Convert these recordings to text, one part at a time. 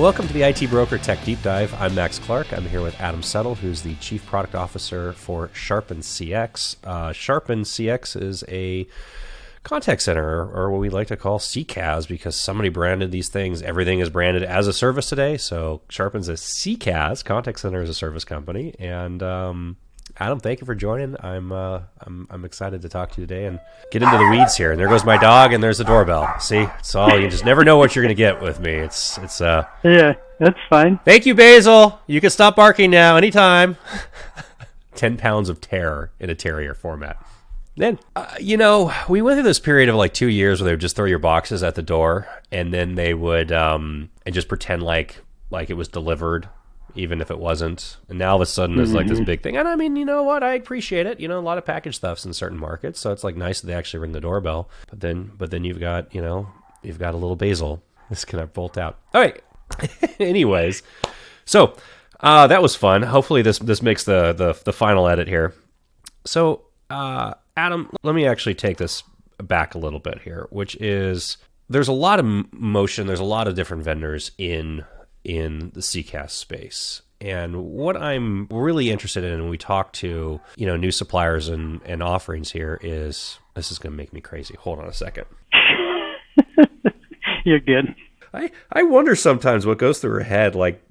Welcome to the IT Broker Tech Deep Dive. I'm Max Clark. I'm here with Adam Settle, who's the Chief Product Officer for SharpenCX. SharpenCX is a contact center, or what we like to call CCaaS, because somebody branded these things. Everything is branded as a service today. So Sharpen's a CCaaS, contact center as a service company. And Adam, thank you for joining. I'm excited to talk to you today and get into the weeds here. And there goes my dog, and there's the doorbell. See, it's all, you just never know what you're going to get with me. Yeah, that's fine. Thank you, Basil. You can stop barking now anytime. 10 pounds of terror in a terrier format. Then, we went through this period of like 2 years where they would just throw your boxes at the door, and then they would and just pretend like it was delivered, even if it wasn't. And now all of a sudden there's like this big thing. And I mean, you know what? I appreciate it. You know, a lot of package thefts in certain markets, so it's like nice that they actually ring the doorbell. But then you've got a little Basil. This can bolt out. All right. Anyways, so that was fun. Hopefully this makes the final edit here. So Adam, let me actually take this back a little bit here, which is there's a lot of motion. There's a lot of different vendors in the CCaaS space. And what I'm really interested in when we talk to, new suppliers and offerings here is, this is going to make me crazy. Hold on a second. You're good. I wonder sometimes what goes through her head. Like,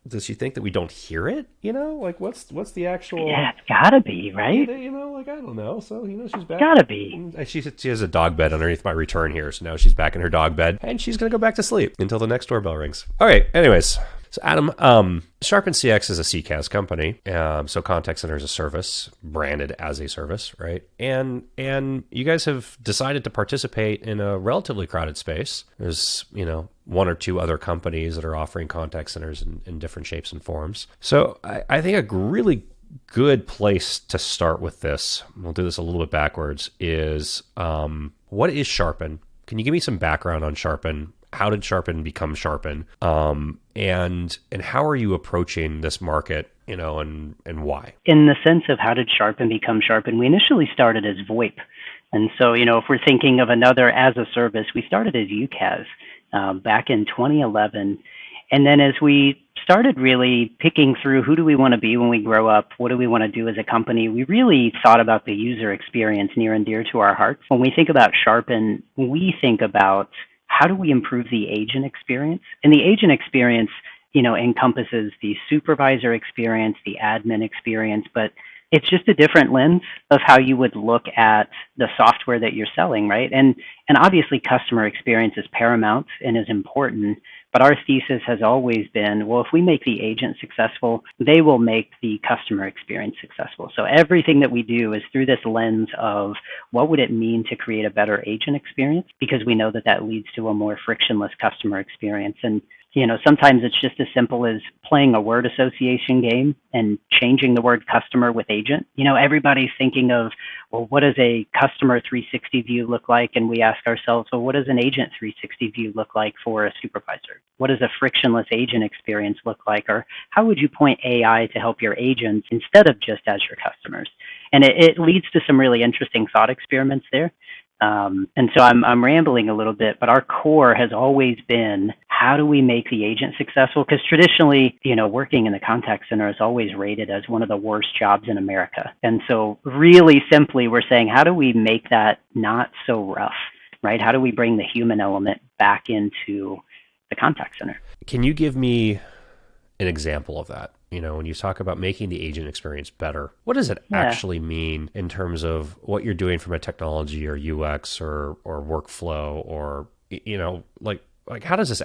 does she think that we don't hear it? What's the actual? Yeah, it's gotta be, right? I don't know. So, she's back. Gotta be. She has a dog bed underneath my return here. So now she's back in her dog bed, and she's going to go back to sleep until the next doorbell rings. All right. Anyways, so Adam, SharpenCX is a CCaaS company. So contact center as a service, branded as a service, right? And you guys have decided to participate in a relatively crowded space. There's, one or two other companies that are offering contact centers in different shapes and forms. So I think a really good place to start with this, we'll do this a little bit backwards, is what is Sharpen? Can you give me some background on Sharpen? How did Sharpen become Sharpen? And how are you approaching this market, and why? In the sense of how did Sharpen become Sharpen, we initially started as VoIP. And so, if we're thinking of another as a service, we started as UCaaS back in 2011. And then as we started really picking through who do we want to be when we grow up, what do we want to do as a company, we really thought about the user experience near and dear to our hearts. When we think about Sharpen, we think about how do we improve the agent experience? And the agent experience, encompasses the supervisor experience, the admin experience, but it's just a different lens of how you would look at the software that you're selling, right? And obviously customer experience is paramount and is important, but our thesis has always been, well, if we make the agent successful, they will make the customer experience successful. So everything that we do is through this lens of what would it mean to create a better agent experience, because we know that leads to a more frictionless customer experience. And sometimes it's just as simple as playing a word association game and changing the word customer with agent. Everybody's thinking of, well, what does a customer 360 view look like? And we ask ourselves, well, what does an agent 360 view look like for a supervisor? What does a frictionless agent experience look like? Or how would you point AI to help your agents instead of just as your customers? And it leads to some really interesting thought experiments there. And so I'm rambling a little bit, but our core has always been, how do we make the agent successful? Because traditionally, working in the contact center is always rated as one of the worst jobs in America. And so really simply, we're saying, how do we make that not so rough, right? How do we bring the human element back into the contact center? Can you give me an example of that? When you talk about making the agent experience better, what does it actually mean in terms of what you're doing from a technology or UX or workflow, or, what does this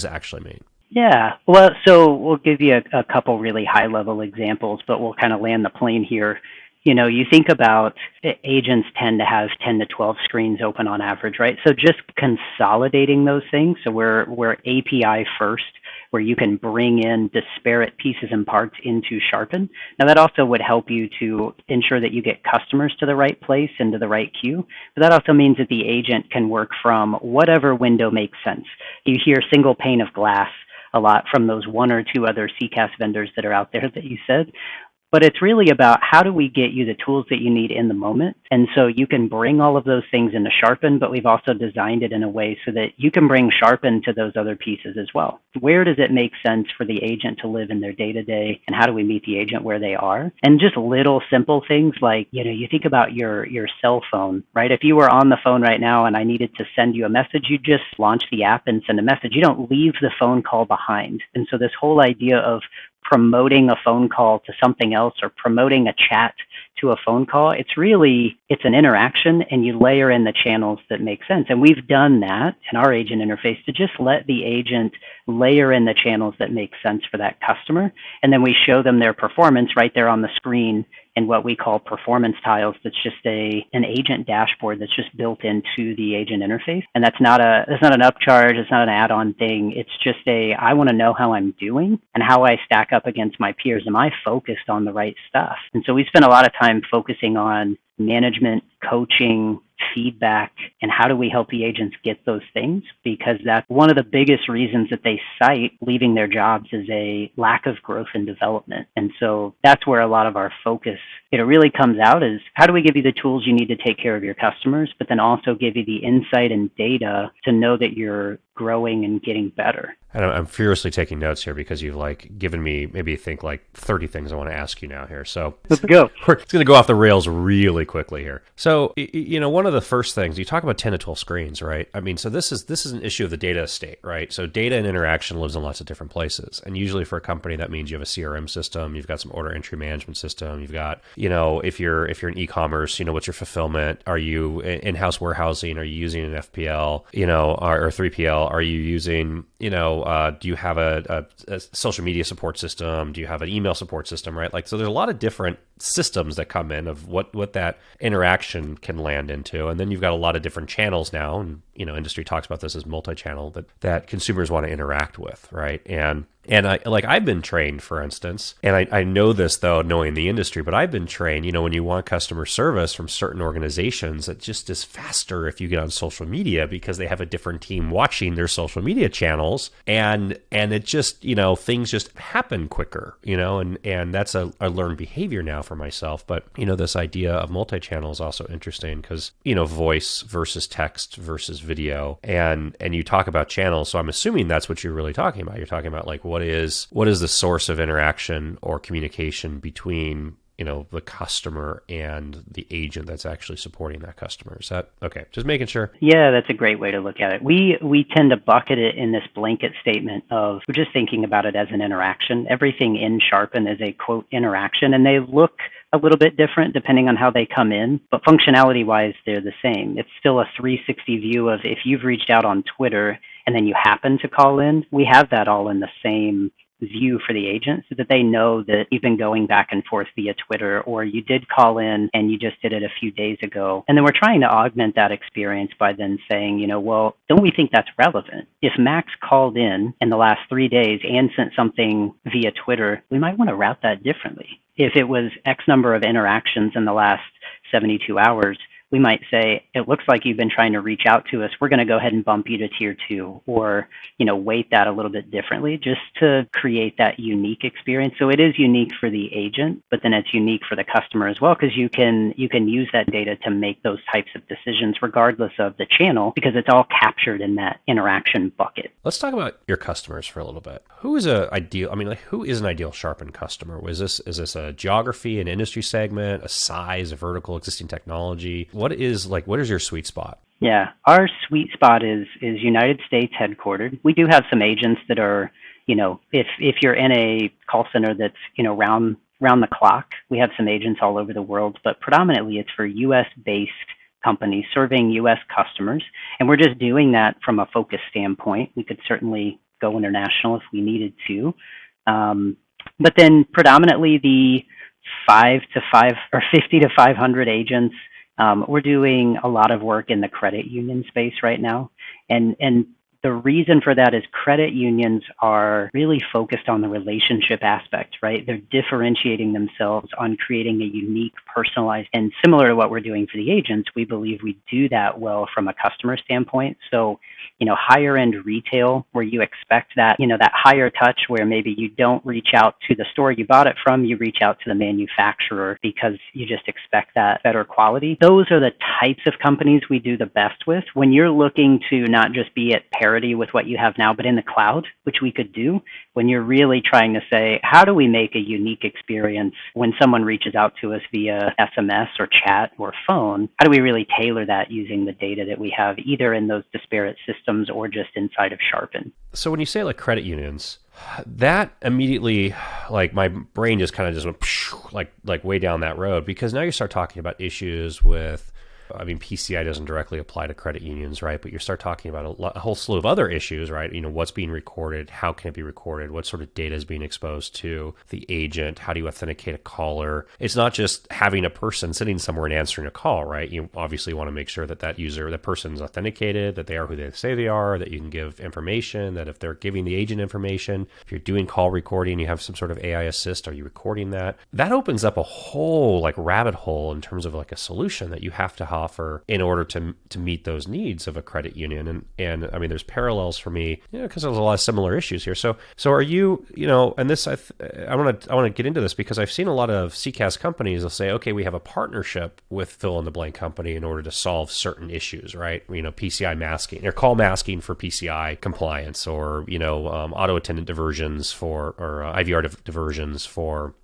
actually mean? Yeah, well, so we'll give you a couple really high level examples, but we'll kind of land the plane here. You think about agents tend to have 10 to 12 screens open on average, right? So just consolidating those things. So we're API first, where you can bring in disparate pieces and parts into Sharpen. Now that also would help you to ensure that you get customers to the right place and to the right queue. But that also means that the agent can work from whatever window makes sense. You hear single pane of glass a lot from those one or two other CCaaS vendors that are out there that you said. But it's really about how do we get you the tools that you need in the moment. And so you can bring all of those things into Sharpen, but we've also designed it in a way so that you can bring Sharpen to those other pieces as well. Where does it make sense for the agent to live in their day-to-day, and how do we meet the agent where they are? And just little simple things like, you think about your cell phone, right? If you were on the phone right now and I needed to send you a message, you just launch the app and send a message. You don't leave the phone call behind. And so this whole idea of promoting a phone call to something else or promoting a chat to a phone call, it's an interaction, and you layer in the channels that make sense. And we've done that in our agent interface to just let the agent layer in the channels that make sense for that customer. And then we show them their performance right there on the screen in what we call performance tiles. That's just an agent dashboard that's just built into the agent interface. And that's not an upcharge. It's not an add-on thing. It's just I want to know how I'm doing and how I stack up against my peers. Am I focused on the right stuff? And so we spend a lot of time focusing on management, coaching, feedback, and how do we help the agents get those things? Because that's one of the biggest reasons that they cite leaving their jobs is a lack of growth and development. And so that's where a lot of our focus, it really comes out, is how do we give you the tools you need to take care of your customers, but then also give you the insight and data to know that you're growing and getting better. And I'm furiously taking notes here because you've given me maybe 30 things I want to ask you now here. So let's go. It's going to go off the rails really quickly here. So, one of the first things you talk about 10 to 12 screens, right? I mean, so this is an issue of the data estate, right? So data and interaction lives in lots of different places. And usually for a company, that means you have a CRM system, you've got some order entry management system, you've got, if you're in e-commerce, what's your fulfillment? Are you in-house warehousing? Are you using an FPL, or 3PL? Are you using, do you have a social media support system? Do you have an email support system, right? So there's a lot of different systems that come in of what that interaction can land into. And then you've got a lot of different channels now. And, industry talks about this as multi-channel that consumers want to interact with, right? And I've been trained, for instance, and I know this though, knowing the industry, but I've been trained, when you want customer service from certain organizations, it just is faster if you get on social media because they have a different team watching their social media channels, and it just, things just happen quicker, and that's a learned behavior now for myself. But, this idea of multi-channel is also interesting because, voice versus text versus video, and you talk about channels. So I'm assuming that's what you're really talking about. You're talking about what is the source of interaction or communication between the customer and the agent that's actually supporting that customer. Is that okay? Just making sure. Yeah, that's a great way to look at it. We tend to bucket it in this blanket statement of we're just thinking about it as an interaction. Everything in Sharpen is a quote interaction, and they look a little bit different depending on how they come in, but functionality wise, they're the same. It's still a 360 view of if you've reached out on Twitter and then you happen to call in, we have that all in the same view for the agent so that they know that you've been going back and forth via Twitter, or you did call in and you just did it a few days ago. And then we're trying to augment that experience by then saying, well, don't we think that's relevant? If Max called in the last 3 days and sent something via Twitter, we might want to route that differently. If it was X number of interactions in the last 72 hours, we might say, it looks like you've been trying to reach out to us. We're going to go ahead and bump you to tier 2, or, weight that a little bit differently just to create that unique experience. So it is unique for the agent, but then it's unique for the customer as well, because you can use that data to make those types of decisions regardless of the channel, because it's all captured in that interaction bucket. Let's talk about your customers for a little bit. Who is an ideal Sharpen customer? Is this a geography, an industry segment, a size, a vertical, existing technology? What is your sweet spot? Yeah, our sweet spot is United States headquartered. We do have some agents that are, if you're in a call center that's, round the clock, we have some agents all over the world, but predominantly it's for US-based companies serving US customers. And we're just doing that from a focus standpoint. We could certainly go international if we needed to. But then predominantly the 50 to 500 agents. We're doing a lot of work in the credit union space right now. And The reason for that is credit unions are really focused on the relationship aspect, right? They're differentiating themselves on creating a unique, personalized, and similar to what we're doing for the agents, we believe we do that well from a customer standpoint. So, higher end retail where you expect that, that higher touch where maybe you don't reach out to the store you bought it from, you reach out to the manufacturer because you just expect that better quality. Those are the types of companies we do the best with. When you're looking to not just be at parity with what you have now, but in the cloud, which we could do, when you're really trying to say, how do we make a unique experience when someone reaches out to us via SMS or chat or phone? How do we really tailor that using the data that we have either in those disparate systems or just inside of Sharpen? So when you say like credit unions, that immediately, like my brain just kind of just went like way down that road, because now you start talking about issues with, PCI doesn't directly apply to credit unions, right? But you start talking about a whole slew of other issues, right? What's being recorded, how can it be recorded, what sort of data is being exposed to the agent, how do you authenticate a caller? It's not just having a person sitting somewhere and answering a call, right? You obviously want to make sure that that person's authenticated, that they are who they say they are, that you can give information, that if they're giving the agent information, if you're doing call recording, you have some sort of AI assist, are you recording that? That opens up a whole like rabbit hole in terms of like a solution that you have to offer in order to meet those needs of a credit union. And there's parallels for me, because there's a lot of similar issues here. So are you, and this, I want to get into this because I've seen a lot of CCaaS companies will say, okay, we have a partnership with fill in the blank company in order to solve certain issues, right? PCI masking or call masking for PCI compliance, or, auto attendant diversions or IVR diversions for,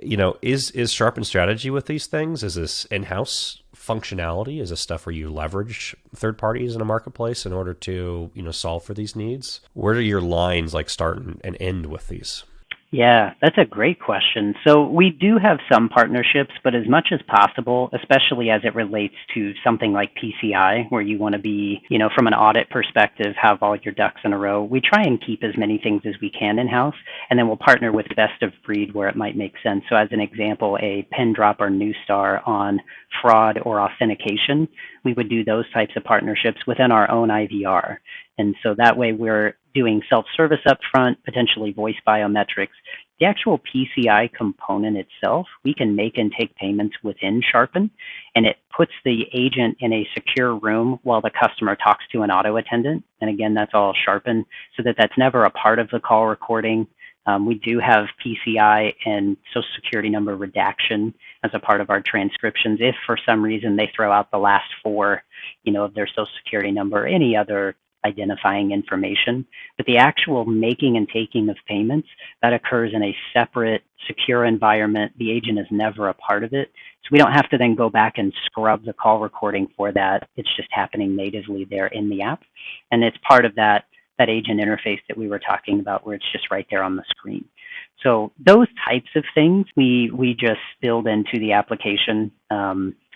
is Sharpen strategy with these things? Is this in-house functionality? Is this stuff where you leverage third parties in a marketplace in order to, solve for these needs? Where do your lines like start and end with these? Yeah, that's a great question. So we do have some partnerships, but as much as possible, especially as it relates to something like PCI, where you want to be, from an audit perspective, have all your ducks in a row, we try and keep as many things as we can in-house, and then we'll partner with best of breed where it might make sense. So as an example, a pin drop or Neustar on fraud or authentication, we would do those types of partnerships within our own IVR. And so that way we're doing self-service up front, potentially voice biometrics. The actual PCI component itself, we can make and take payments within Sharpen, and it puts the agent in a secure room while the customer talks to an auto attendant. And again, that's all Sharpen, so that's never a part of the call recording. We do have PCI and Social Security number redaction as a part of our transcriptions. If for some reason they throw out the last four, of their Social Security number or any other identifying information, but the actual making and taking of payments, that occurs in a separate, secure environment. The agent is never a part of it. So we don't have to then go back and scrub the call recording for that. It's just happening natively there in the app. And it's part of that agent interface that we were talking about, where it's just right there on the screen. So those types of things we just build into the application.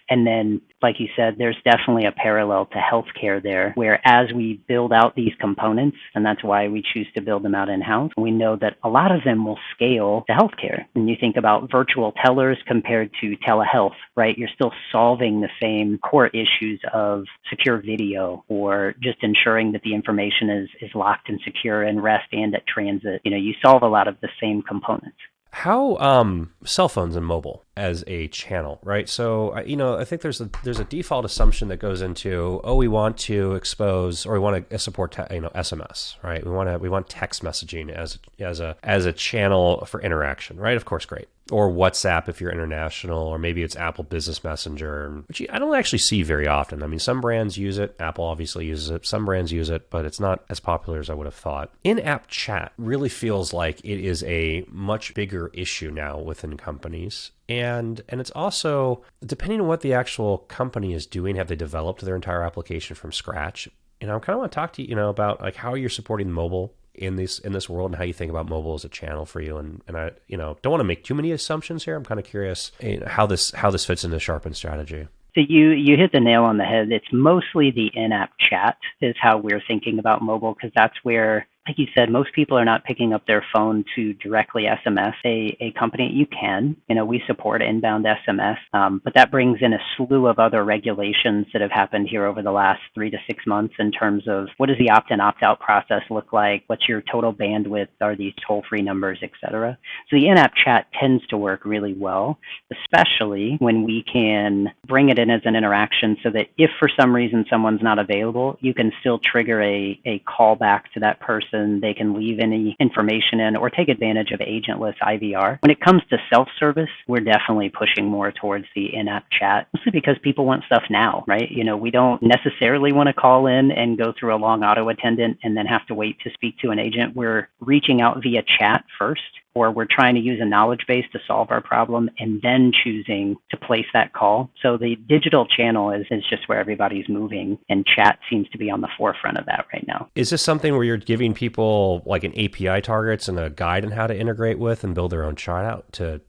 And then, like you said, there's definitely a parallel to healthcare there, where as we build out these components, and that's why we choose to build them out in-house, we know that a lot of them will scale to healthcare. When you think about virtual tellers compared to telehealth, right, you're still solving the same core issues of secure video, or just ensuring that the information is locked and secure in rest and at transit. You solve a lot of the same components. How cell phones and mobile as a channel, right? So, I think there's a default assumption that goes into, we want to expose, or we want to support, SMS, right? We want text messaging as a channel for interaction, right? Of course, great. Or WhatsApp if you're international, or maybe it's Apple Business Messenger, which I don't actually see very often. Some brands use it. Apple obviously uses it. Some brands use it, but it's not as popular as I would have thought. In-app chat really feels like it is a much bigger issue now within companies. And it's also, depending on what the actual company is doing, have they developed their entire application from scratch? I kind of want to talk to you, about like how you're supporting mobile in this world, and how you think about mobile as a channel for you. And I don't want to make too many assumptions here. I'm kind of curious how this fits into Sharpen strategy. So you hit the nail on the head. It's mostly the in-app chat is how we're thinking about mobile, because that's where like you said, most people are not picking up their phone to directly SMS a company. You can, we support inbound SMS, but that brings in a slew of other regulations that have happened here over the last 3 to 6 months in terms of what does the opt-in, opt-out process look like? What's your total bandwidth? Are these toll-free numbers, et cetera? So the in-app chat tends to work really well, especially when we can bring it in as an interaction so that if for some reason someone's not available, you can still trigger a call back to that person. They can leave any information in or take advantage of agentless IVR. When it comes to self-service, we're definitely pushing more towards the in-app chat, mostly because people want stuff now, right? We don't necessarily want to call in and go through a long auto attendant and then have to wait to speak to an agent. We're reaching out via chat first, or we're trying to use a knowledge base to solve our problem and then choosing to place that call. So the digital channel is just where everybody's moving, and chat seems to be on the forefront of that right now. Is this something where you're giving people like an API targets and a guide on how to integrate with and build their own chat out to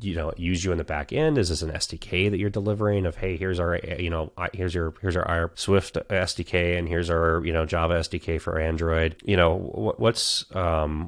use you in the back end? Is this an SDK that you're delivering of, hey, here's our here's our Swift SDK and here's our Java SDK for Android? What's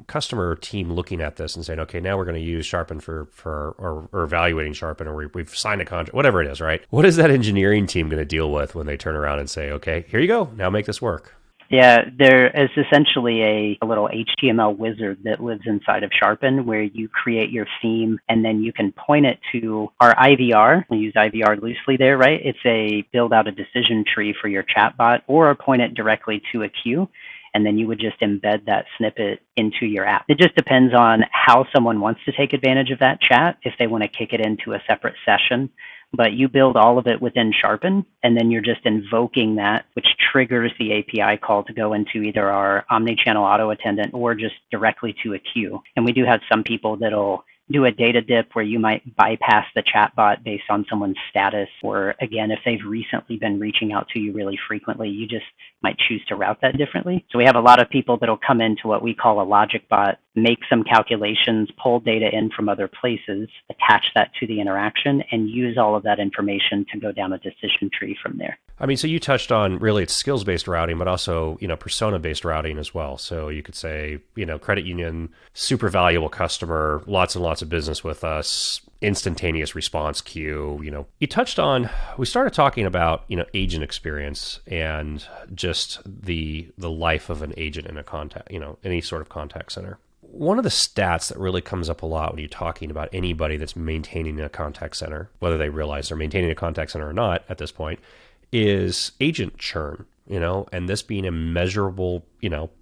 customer team looking at this and saying, okay, now we're going to use Sharpen or evaluating Sharpen, or we've signed a contract, whatever it is, right? What is that engineering team going to deal with when they turn around and say, okay, here you go, now make this work? Yeah, there is essentially a little HTML wizard that lives inside of Sharpen where you create your theme and then you can point it to our IVR. We use IVR loosely there, right? It's a build out a decision tree for your chatbot, or point it directly to a queue. And then you would just embed that snippet into your app. It just depends on how someone wants to take advantage of that chat, if they want to kick it into a separate session. But you build all of it within Sharpen, and then you're just invoking that, which triggers the API call to go into either our omnichannel auto attendant or just directly to a queue. And we do have some people that'll do a data dip where you might bypass the chatbot based on someone's status, or again, if they've recently been reaching out to you really frequently, you just might choose to route that differently. So we have a lot of people that'll come into what we call a logic bot, make some calculations, pull data in from other places, attach that to the interaction, and use all of that information to go down a decision tree from there. I mean, so you touched on really it's skills-based routing, but also, persona-based routing as well. So you could say, credit union, super valuable customer, lots and lots of business with us, instantaneous response queue. You touched on, we started talking about, agent experience and just the life of an agent in a contact, any sort of contact center. One of the stats that really comes up a lot when you're talking about anybody that's maintaining a contact center, whether they realize they're maintaining a contact center or not at this point, is agent churn, and this being a measurable,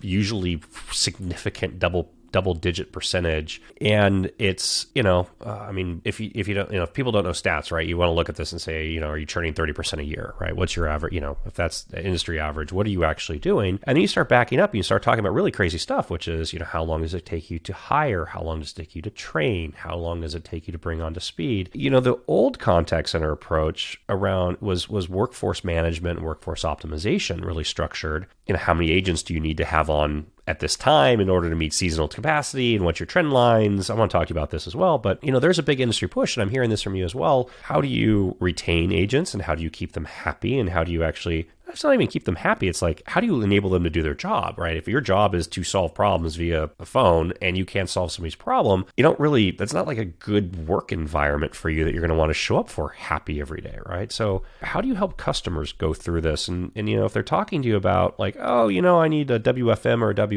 usually significant double-digit percentage. And it's, if you don't, if people don't know stats, right, you want to look at this and say, are you churning 30% a year, right? What's your average, if that's the industry average, what are you actually doing? And then you start backing up and you start talking about really crazy stuff, which is, how long does it take you to hire? How long does it take you to train? How long does it take you to bring onto speed? The old contact center approach around was workforce management, workforce optimization, really structured. How many agents do you need to have on at this time in order to meet seasonal capacity, and what's your trend lines? I want to talk to you about this as well, but there's a big industry push, and I'm hearing this from you as well. How do you retain agents, and how do you keep them happy, and how do you actually, it's not even keep them happy, it's like, how do you enable them to do their job, right? If your job is to solve problems via a phone and you can't solve somebody's problem, that's not like a good work environment for you that you're going to want to show up for happy every day, right? So how do you help customers go through this? And if they're talking to you about like, oh, I need a WFM or a WFO,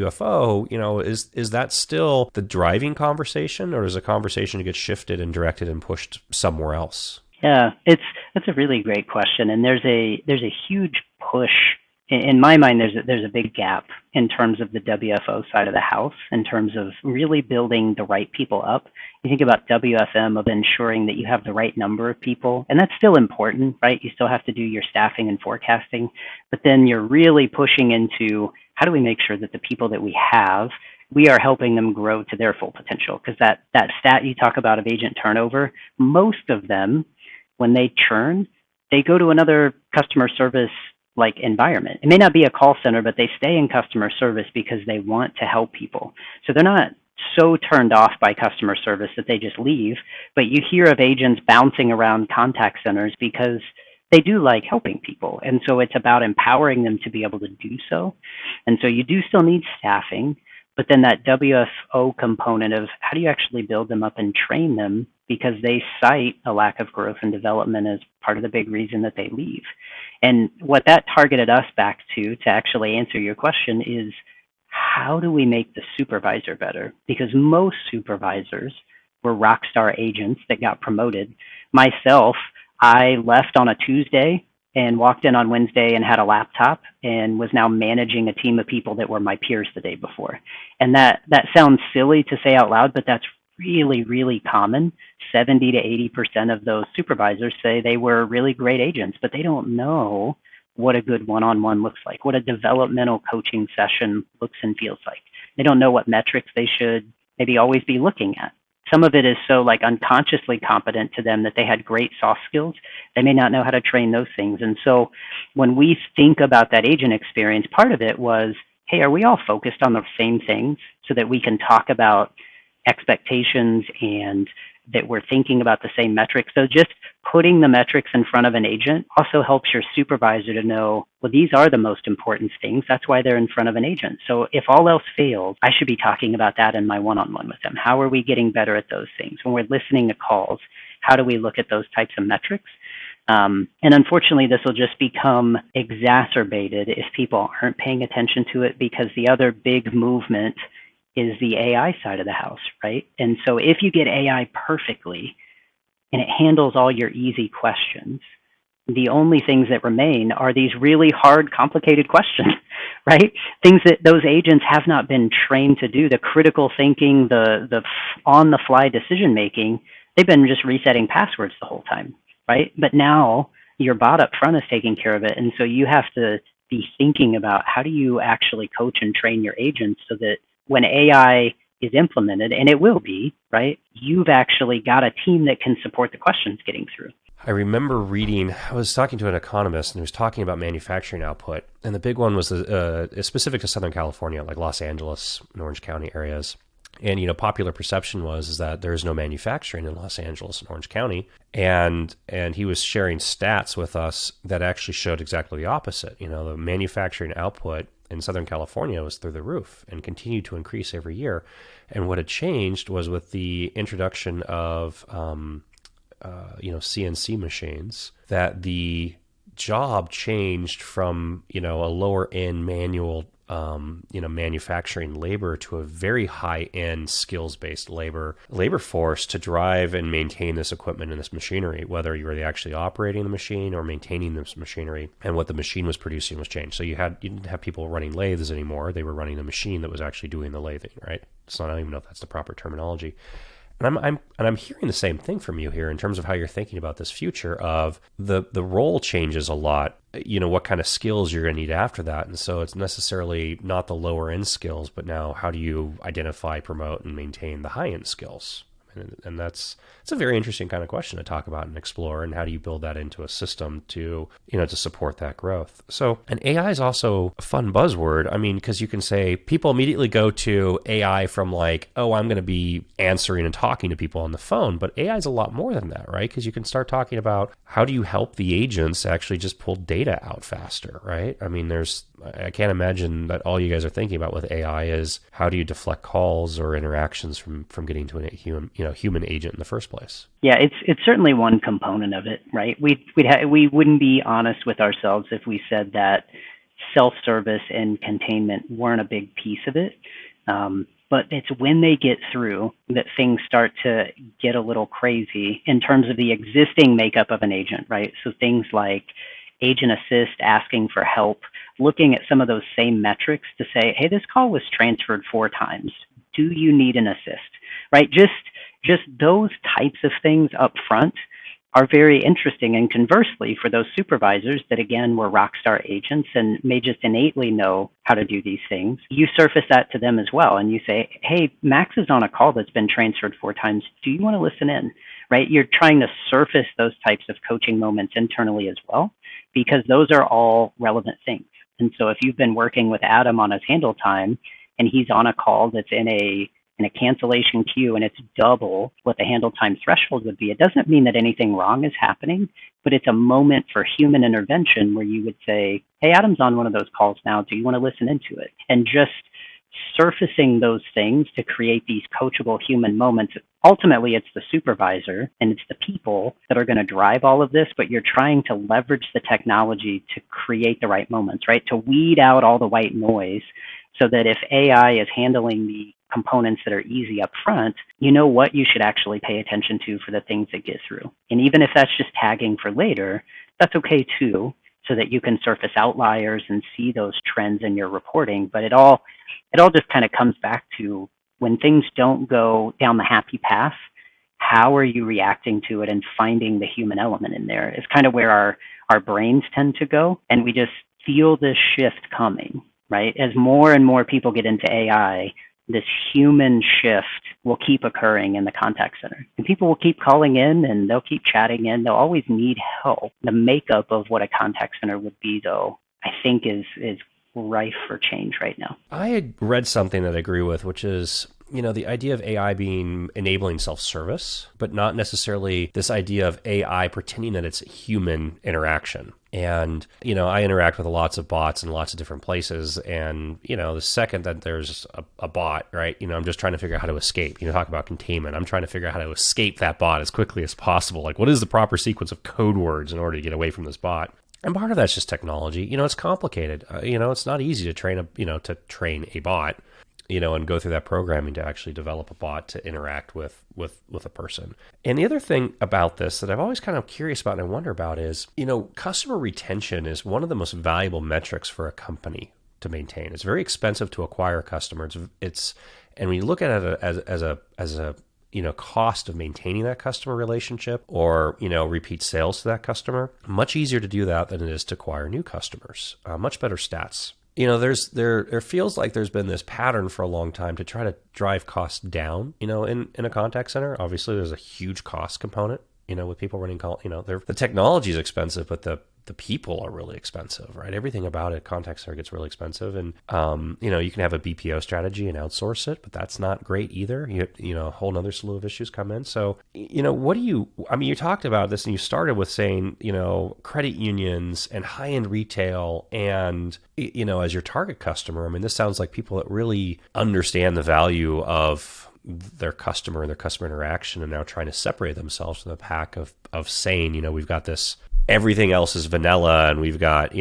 is that still the driving conversation, or does the conversation get shifted and directed and pushed somewhere else? Yeah, that's a really great question, and there's a huge push. In my mind, there's a big gap in terms of the WFO side of the house, in terms of really building the right people up. You think about WFM of ensuring that you have the right number of people, and that's still important, right? You still have to do your staffing and forecasting, but then you're really pushing into how do we make sure that the people that we have, we are helping them grow to their full potential? Because that stat you talk about of agent turnover, most of them, when they churn, they go to another customer service like environment. It may not be a call center, but they stay in customer service because they want to help people. So they're not so turned off by customer service that they just leave, but you hear of agents bouncing around contact centers because they do like helping people. And so it's about empowering them to be able to do so. And so you do still need staffing, But then that WFO component of how do you actually build them up and train them, because they cite a lack of growth and development as part of the big reason that they leave. And what that targeted us back to actually answer your question, is how do we make the supervisor better? Because most supervisors were rock star agents that got promoted. Myself, I left on a Tuesday and walked in on Wednesday and had a laptop and was now managing a team of people that were my peers the day before. And that sounds silly to say out loud, but that's really, really common. 70 to 80% of those supervisors say they were really great agents, but they don't know what a good one-on-one looks like, what a developmental coaching session looks and feels like. They don't know what metrics they should maybe always be looking at. Some of it is so like unconsciously competent to them that they had great soft skills. They may not know how to train those things. And so when we think about that agent experience, part of it was, hey, are we all focused on the same things so that we can talk about expectations and that we're thinking about the same metrics? So just putting the metrics in front of an agent also helps your supervisor to know, well, these are the most important things. That's why they're in front of an agent. So if all else fails, I should be talking about that in my one-on-one with them. How are we getting better at those things? When we're listening to calls, how do we look at those types of metrics? And unfortunately, this will just become exacerbated if people aren't paying attention to it, because the other big movement is the AI side of the house, right? And so if you get AI perfectly and it handles all your easy questions, the only things that remain are these really hard, complicated questions, right? Things that those agents have not been trained to do, the critical thinking, the on-the-fly decision-making. They've been just resetting passwords the whole time, right? But now your bot up front is taking care of it. And so you have to be thinking about how do you actually coach and train your agents so that when AI is implemented, and it will be, right, you've actually got a team that can support the questions getting through. I remember reading, I was talking to an economist and he was talking about manufacturing output. And the big one was specific to Southern California, like Los Angeles and Orange County areas. And, popular perception is that there's no manufacturing in Los Angeles and Orange County. And he was sharing stats with us that actually showed exactly the opposite. The manufacturing output in Southern California was through the roof and continued to increase every year. And what had changed was with the introduction of, CNC machines, that the job changed from, a lower end manual, manufacturing labor to a very high end skills-based labor force to drive and maintain this equipment and this machinery, whether you were actually operating the machine or maintaining this machinery, and what the machine was producing was changed. So you didn't have people running lathes anymore. They were running the machine that was actually doing the lathing, right? So I don't even know if that's the proper terminology. And I'm hearing the same thing from you here in terms of how you're thinking about this future of the role changes a lot, what kind of skills you're going to need after that. And so it's necessarily not the lower end skills, but now how do you identify, promote, and maintain the high end skills? And it's a very interesting kind of question to talk about and explore. And how do you build that into a system to support that growth? So, and AI is also a fun buzzword. I mean, because you can say people immediately go to AI from like, oh, I'm going to be answering and talking to people on the phone. But AI is a lot more than that, right? Because you can start talking about how do you help the agents actually just pull data out faster, right? I mean, I can't imagine that all you guys are thinking about with AI is how do you deflect calls or interactions from getting to a human agent in the first place. Yeah, it's certainly one component of it, right? We wouldn't be honest with ourselves if we said that self-service and containment weren't a big piece of it. But it's when they get through that things start to get a little crazy in terms of the existing makeup of an agent, right? So things like agent assist, asking for help, looking at some of those same metrics to say, hey, this call was transferred 4 times. Do you need an assist, right? Just those types of things up front are very interesting. And conversely, for those supervisors that, again, were rockstar agents and may just innately know how to do these things, you surface that to them as well. And you say, hey, Max is on a call that's been transferred 4 times. Do you want to listen in, right? You're trying to surface those types of coaching moments internally as well, because those are all relevant things. And so if you've been working with Adam on his handle time and he's on a call that's in a cancellation queue and it's double what the handle time threshold would be, it doesn't mean that anything wrong is happening, but it's a moment for human intervention where you would say, hey, Adam's on one of those calls now. Do you want to listen into it? And just surfacing those things to create these coachable human moments. Ultimately, it's the supervisor and it's the people that are going to drive all of this, but you're trying to leverage the technology to create the right moments, right? To weed out all the white noise so that if AI is handling the components that are easy up front, you know what you should actually pay attention to for the things that get through. And even if that's just tagging for later, that's okay too, so that you can surface outliers and see those trends in your reporting. But it all just kind of comes back to when things don't go down the happy path, how are you reacting to it and finding the human element in there is kind of where our brains tend to go. And we just feel this shift coming, right? As more and more people get into AI, this human shift will keep occurring in the contact center. And people will keep calling in and they'll keep chatting in. They'll always need help. The makeup of what a contact center would be, though, I think is rife for change right now. I had read something that I agree with, which is, the idea of AI being enabling self-service, but not necessarily this idea of AI pretending that it's human interaction. And, I interact with lots of bots in lots of different places. And, the second that there's a bot, right, I'm just trying to figure out how to escape. Talk about containment. I'm trying to figure out how to escape that bot as quickly as possible. Like, what is the proper sequence of code words in order to get away from this bot? And part of that's just technology. It's complicated. It's not easy to train a bot, and go through that programming to actually develop a bot to interact with a person. And the other thing about this that I've always kind of curious about and I wonder about is, customer retention is one of the most valuable metrics for a company to maintain. It's very expensive to acquire customers. And when you look at it as a cost of maintaining that customer relationship or, repeat sales to that customer, much easier to do that than it is to acquire new customers. Much better stats. There feels like there's been this pattern for a long time to try to drive costs down, in a contact center. Obviously, there's a huge cost component, with people running call, the technology is expensive, but the people are really expensive, right? Everything about it, contact center gets really expensive. And, you can have a BPO strategy and outsource it, but that's not great either. A whole nother slew of issues come in. So, you talked about this and you started with saying, credit unions and high-end retail and, as your target customer, this sounds like people that really understand the value of their customer and their customer interaction and now trying to separate themselves from the pack of saying, we've got this, everything else is vanilla and we've got,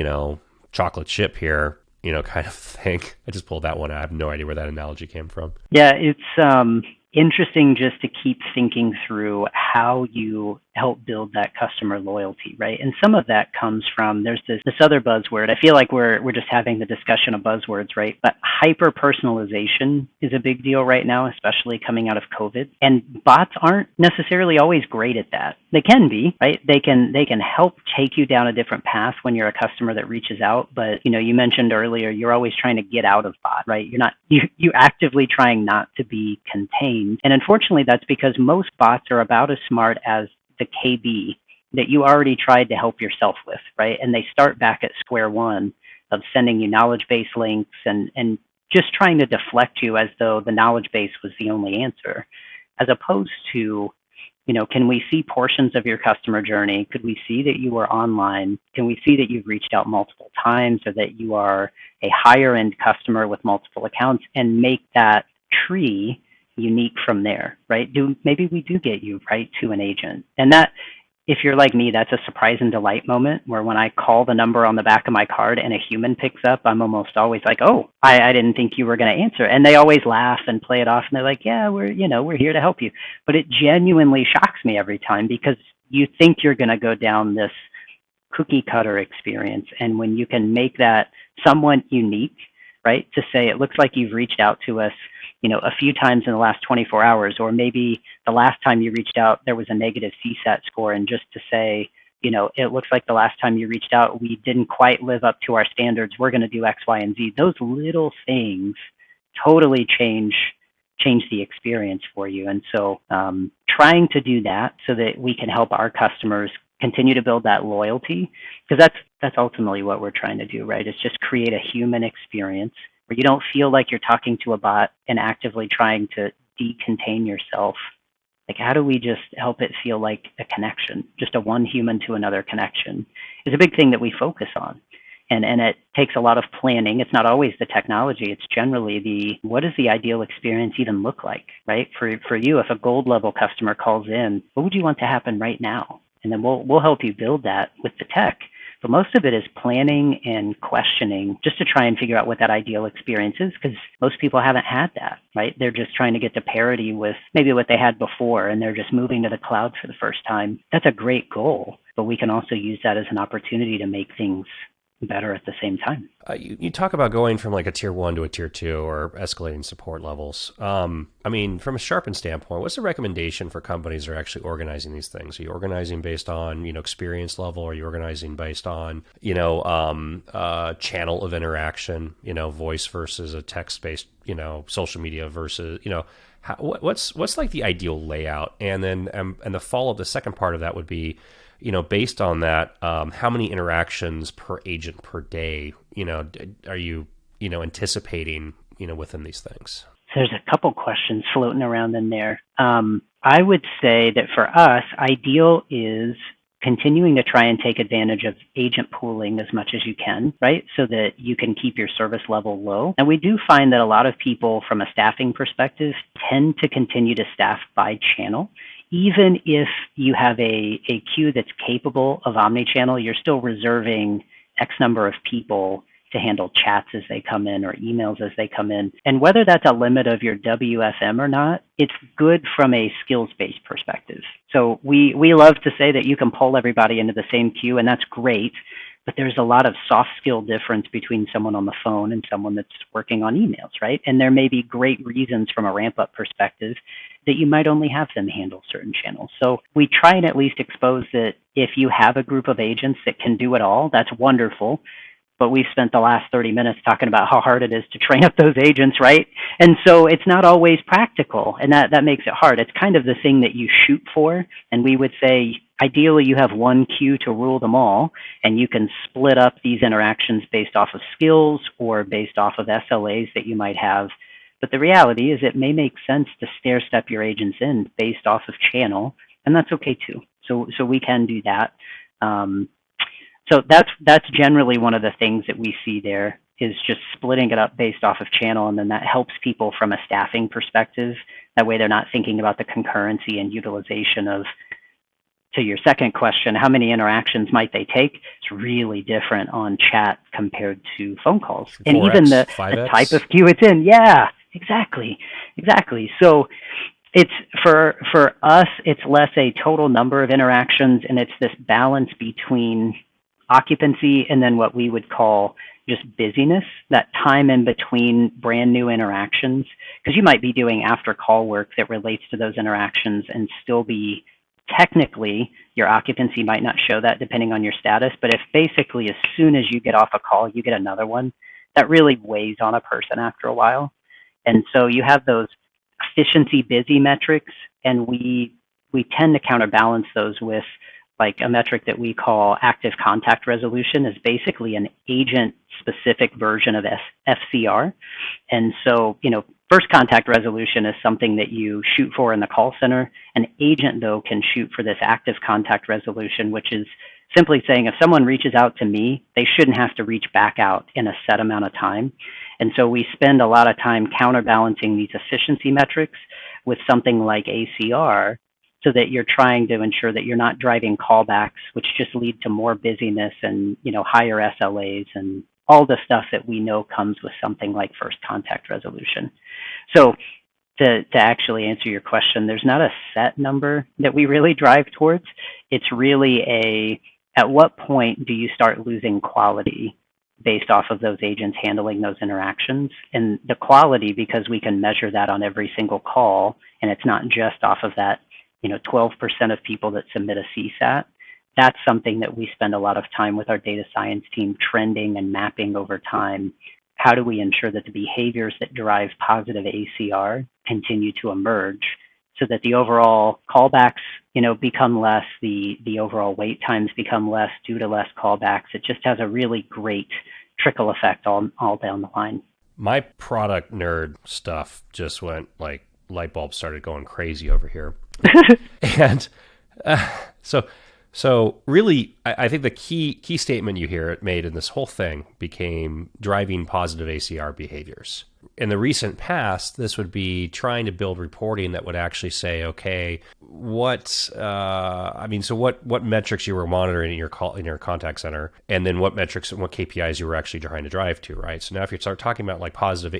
chocolate chip here, kind of thing. I just pulled that one out. I have no idea where that analogy came from. Yeah, it's interesting just to keep thinking through how you help build that customer loyalty, right? And some of that comes from, there's this other buzzword. I feel like we're just having the discussion of buzzwords, right? But hyper personalization is a big deal right now, especially coming out of COVID. And bots aren't necessarily always great at that. They can be, right? They can help take you down a different path when you're a customer that reaches out. But you mentioned earlier, you're always trying to get out of bot, right? You actively trying not to be contained. And unfortunately, that's because most bots are about as smart as the KB that you already tried to help yourself with, right? And they start back at square one of sending you knowledge base links and just trying to deflect you as though the knowledge base was the only answer, as opposed to, can we see portions of your customer journey? Could we see that you were online? Can we see that you've reached out multiple times or that you are a higher end customer with multiple accounts and make that tree unique from there, right? Maybe we do get you right to an agent. And that, if you're like me, that's a surprise and delight moment where when I call the number on the back of my card and a human picks up, I'm almost always like, oh, I didn't think you were going to answer. And they always laugh and play it off. And they're like, yeah, we're here to help you. But it genuinely shocks me every time because you think you're going to go down this cookie cutter experience. And when you can make that somewhat unique, right, to say, it looks like you've reached out to us a few times in the last 24 hours, or maybe the last time you reached out, there was a negative CSAT score. And just to say, it looks like the last time you reached out, we didn't quite live up to our standards. We're going to do X, Y, and Z. Those little things totally change the experience for you. And so trying to do that so that we can help our customers continue to build that loyalty, because that's ultimately what we're trying to do, right? It's just create a human experience where you don't feel like you're talking to a bot and actively trying to decontain yourself. Like, how do we just help it feel like a connection, just a one human to another connection is a big thing that we focus on. And it takes a lot of planning. It's not always the technology. It's generally what does the ideal experience even look like, right? For you, if a gold level customer calls in, what would you want to happen right now? And then we'll help you build that with the tech. But most of it is planning and questioning just to try and figure out what that ideal experience is, because most people haven't had that, right? They're just trying to get to parity with maybe what they had before, and they're just moving to the cloud for the first time. That's a great goal, but we can also use that as an opportunity to make things better at the same time. You talk about going from like a tier 1 to a tier 2 or escalating support levels. I mean, from a Sharpen standpoint, what's the recommendation for companies that are actually organizing these things? Are you organizing based on, experience level? Are you organizing based on, channel of interaction, voice versus a text-based, social media versus, what's like the ideal layout? And then, and the follow-up, the second part of that would be, based on that, how many interactions per agent per day, are you, anticipating, within these things? There's a couple questions floating around in there. I would say that for us, ideal is continuing to try and take advantage of agent pooling as much as you can, right? So that you can keep your service level low. And we do find that a lot of people from a staffing perspective tend to continue to staff by channel. Even if you have a queue that's capable of omni-channel, you're still reserving X number of people to handle chats as they come in or emails as they come in. And whether that's a limit of your WFM or not, it's good from a skills-based perspective. So we love to say that you can pull everybody into the same queue, and that's great. But there's a lot of soft skill difference between someone on the phone and someone that's working on emails, right? And there may be great reasons from a ramp-up perspective that you might only have them handle certain channels. So we try and at least expose that if you have a group of agents that can do it all, that's wonderful. But we've spent the last 30 minutes talking about how hard it is to train up those agents, right? And so it's not always practical, and that makes it hard. It's kind of the thing that you shoot for, and we would say, ideally, you have one queue to rule them all, and you can split up these interactions based off of skills or based off of SLAs that you might have. But the reality is it may make sense to stair-step your agents in based off of channel, and that's okay too. So we can do that. So that's generally one of the things that we see there is just splitting it up based off of channel, and then that helps people from a staffing perspective. That way they're not thinking about the concurrency and utilization of, to your second question, how many interactions might they take? It's really different on chat compared to phone calls. 4X, and even the type of queue it's in. Yeah, exactly. So it's for us, it's less a total number of interactions, and it's this balance between occupancy and then what we would call just busyness, that time in between brand new interactions, because you might be doing after call work that relates to those interactions and still be technically your occupancy might not show that depending on your status. But if basically as soon as you get off a call, you get another one, that really weighs on a person after a while. And so you have those efficiency busy metrics, and we tend to counterbalance those with like a metric that we call active contact resolution, is basically an agent-specific version of FCR. And so, first contact resolution is something that you shoot for in the call center. An agent, though, can shoot for this active contact resolution, which is simply saying if someone reaches out to me, they shouldn't have to reach back out in a set amount of time. And so we spend a lot of time counterbalancing these efficiency metrics with something like ACR, so that you're trying to ensure that you're not driving callbacks, which just lead to more busyness and higher SLAs and all the stuff that we know comes with something like first contact resolution. So to actually answer your question, there's not a set number that we really drive towards. It's really at what point do you start losing quality based off of those agents handling those interactions? And the quality, because we can measure that on every single call, and it's not just off of that 12% of people that submit a CSAT, that's something that we spend a lot of time with our data science team trending and mapping over time. How do we ensure that the behaviors that drive positive ACR continue to emerge so that the overall callbacks, become less, the overall wait times become less due to less callbacks? It just has a really great trickle effect all down the line. My product nerd stuff just went like light bulbs started going crazy over here. And so really I think the key statement you hear it made in this whole thing became driving positive ACR behaviors. In the recent past, this would be trying to build reporting that would actually say, okay, what metrics you were monitoring in your contact center, and then what metrics and what KPIs you were actually trying to drive to, right? So now if you start talking about like positive,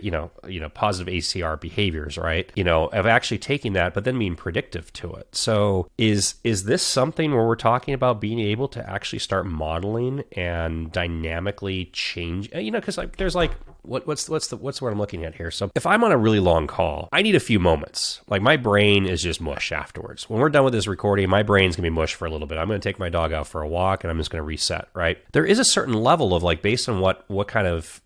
positive ACR behaviors, right? Of actually taking that, but then being predictive to it. So is this something where we're talking about being able to actually start modeling and dynamically change? Because like there's like what's the word I'm looking at here? So if I'm on a really long call, I need a few moments. Like my brain is just mush afterwards. When we're done with this recording, my brain's gonna be mush for a little bit. I'm gonna take my dog out for a walk and I'm just gonna reset, right? There is a certain level of like, based on what kind of,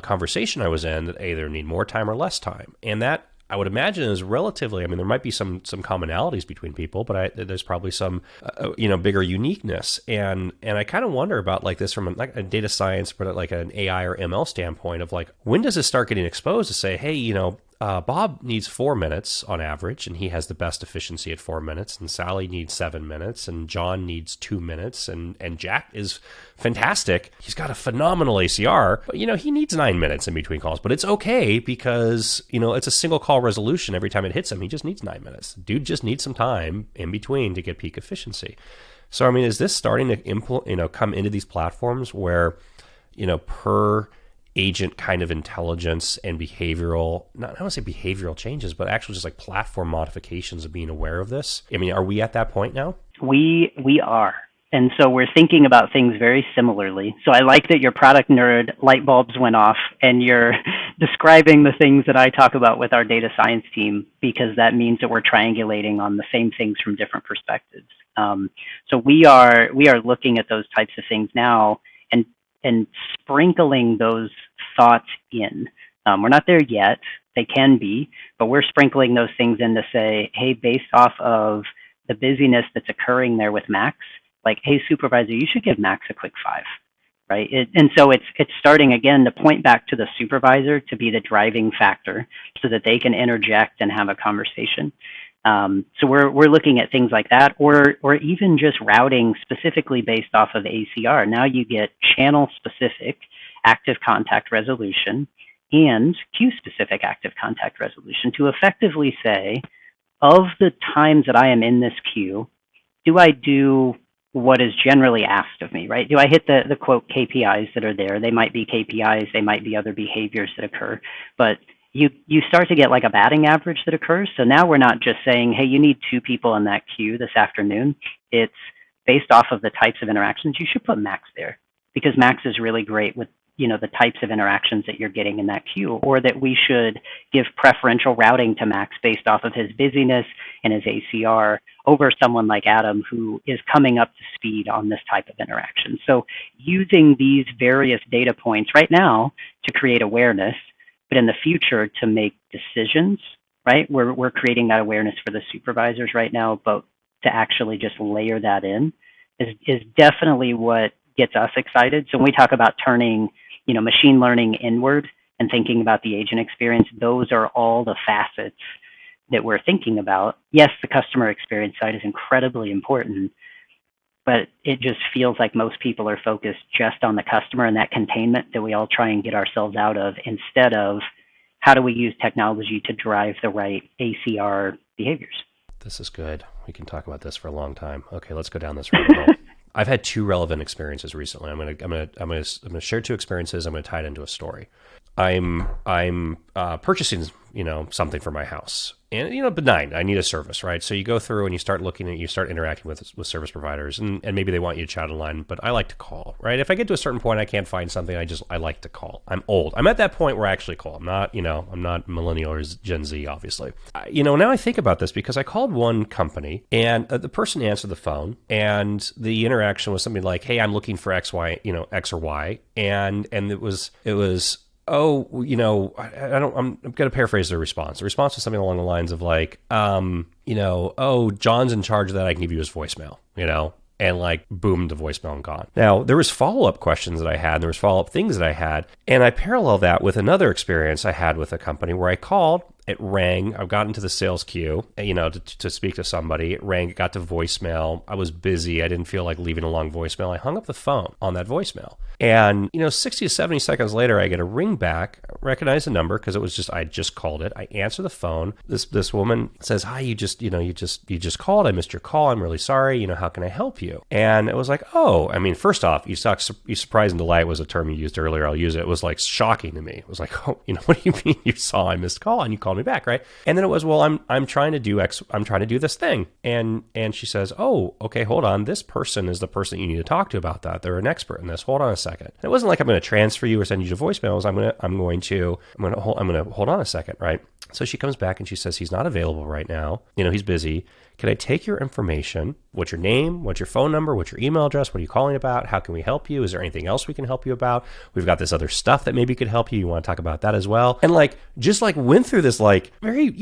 conversation I was in, that either need more time or less time. And that I would imagine is relatively, there might be some commonalities between people, but there's probably some, bigger uniqueness. And I kind of wonder about like this from like a data science, but like an AI or ML standpoint of like, when does this start getting exposed to say, hey, Bob needs 4 minutes on average, and he has the best efficiency at 4 minutes, and Sally needs 7 minutes, and John needs 2 minutes, and Jack is fantastic. He's got a phenomenal ACR, but he needs 9 minutes in between calls. But it's okay because it's a single call resolution. Every time it hits him, he just needs 9 minutes. Dude just needs some time in between to get peak efficiency. So is this starting to come into these platforms where per agent kind of intelligence and behavioral, I don't want to say behavioral changes, but actually just like platform modifications of being aware of this? Are we at that point now? We are. And so we're thinking about things very similarly. So I like that your product nerd light bulbs went off and you're describing the things that I talk about with our data science team, because that means that we're triangulating on the same things from different perspectives. So we are looking at those types of things now and sprinkling those thoughts in. We're not there yet. They can be, but we're sprinkling those things in to say, hey, based off of the busyness that's occurring there with Max, like, hey, supervisor, you should give Max a quick 5, right? And so it's starting again to point back to the supervisor to be the driving factor so that they can interject and have a conversation. So we're looking at things like that, or even just routing specifically based off of ACR. Now you get channel-specific active contact resolution and queue-specific active contact resolution to effectively say, of the times that I am in this queue, do I do what is generally asked of me, right? Do I hit the quote KPIs that are there? They might be KPIs, they might be other behaviors that occur, but you start to get like a batting average that occurs. So now we're not just saying, hey, you need 2 people in that queue this afternoon. It's based off of the types of interactions. You should put Max there because Max is really great with the types of interactions that you're getting in that queue, or that we should give preferential routing to Max based off of his busyness and his ACR over someone like Adam who is coming up to speed on this type of interaction. So using these various data points right now to create awareness, but in the future to make decisions, right? We're creating that awareness for the supervisors right now, but to actually just layer that in is definitely what gets us excited. So when we talk about turning, machine learning inward and thinking about the agent experience, those are all the facets that we're thinking about. Yes, the customer experience side is incredibly important, but it just feels like most people are focused just on the customer and that containment that we all try and get ourselves out of, instead of how do we use technology to drive the right ACR behaviors. This is good. We can talk about this for a long time. Okay, let's go down this rabbit hole. I've had 2 relevant experiences recently. I'm gonna share 2 experiences. I'm gonna tie it into a story. I'm purchasing something for my house, and benign. I need a service, right? So you go through and you start interacting with service providers, and maybe they want you to chat online, but I like to call, right? If I get to a certain point I can't find something, I like to call. I'm old. I'm at that point where I actually call. I'm not millennial or Gen Z, obviously. Now I think about this because I called one company and the person answered the phone, and the interaction was something like, "Hey, I'm looking for X, Y, X or Y," and it was. I'm going to paraphrase the response. The response was something along the lines of like, John's in charge of that. I can give you his voicemail, and like, boom, the voicemail and gone. Now, there was follow-up questions that I had, and there was follow-up things that I had, and I parallel that with another experience I had with a company where I called It rang. I got into the sales queue, to speak to somebody. It rang. It got to voicemail. I was busy. I didn't feel like leaving a long voicemail. I hung up the phone on that voicemail. And, 60 to 70 seconds later, I get a ring back, recognize the number because I just called it. I answer the phone. This woman says, "Hi, you just called. I missed your call. I'm really sorry. How can I help you?" And it was like, oh, first off, you surprise and delight was a term you used earlier. I'll use it. It was like shocking to me. It was like, oh, what do you mean you saw I missed call and you called me back, right? And then it was, well, I'm trying to do X. I'm trying to do this thing. And she says, oh, okay, hold on. This person is the person you need to talk to about that. They're an expert in this. Hold on a second. And it wasn't like I'm going to transfer you or send you to voicemails. I'm going to hold on a second, right? So she comes back and she says, he's not available right now. He's busy. Can I take your information? What's your name? What's your phone number? What's your email address? What are you calling about? How can we help you? Is there anything else we can help you about? We've got this other stuff that maybe could help you. You want to talk about that as well? And just went through this very,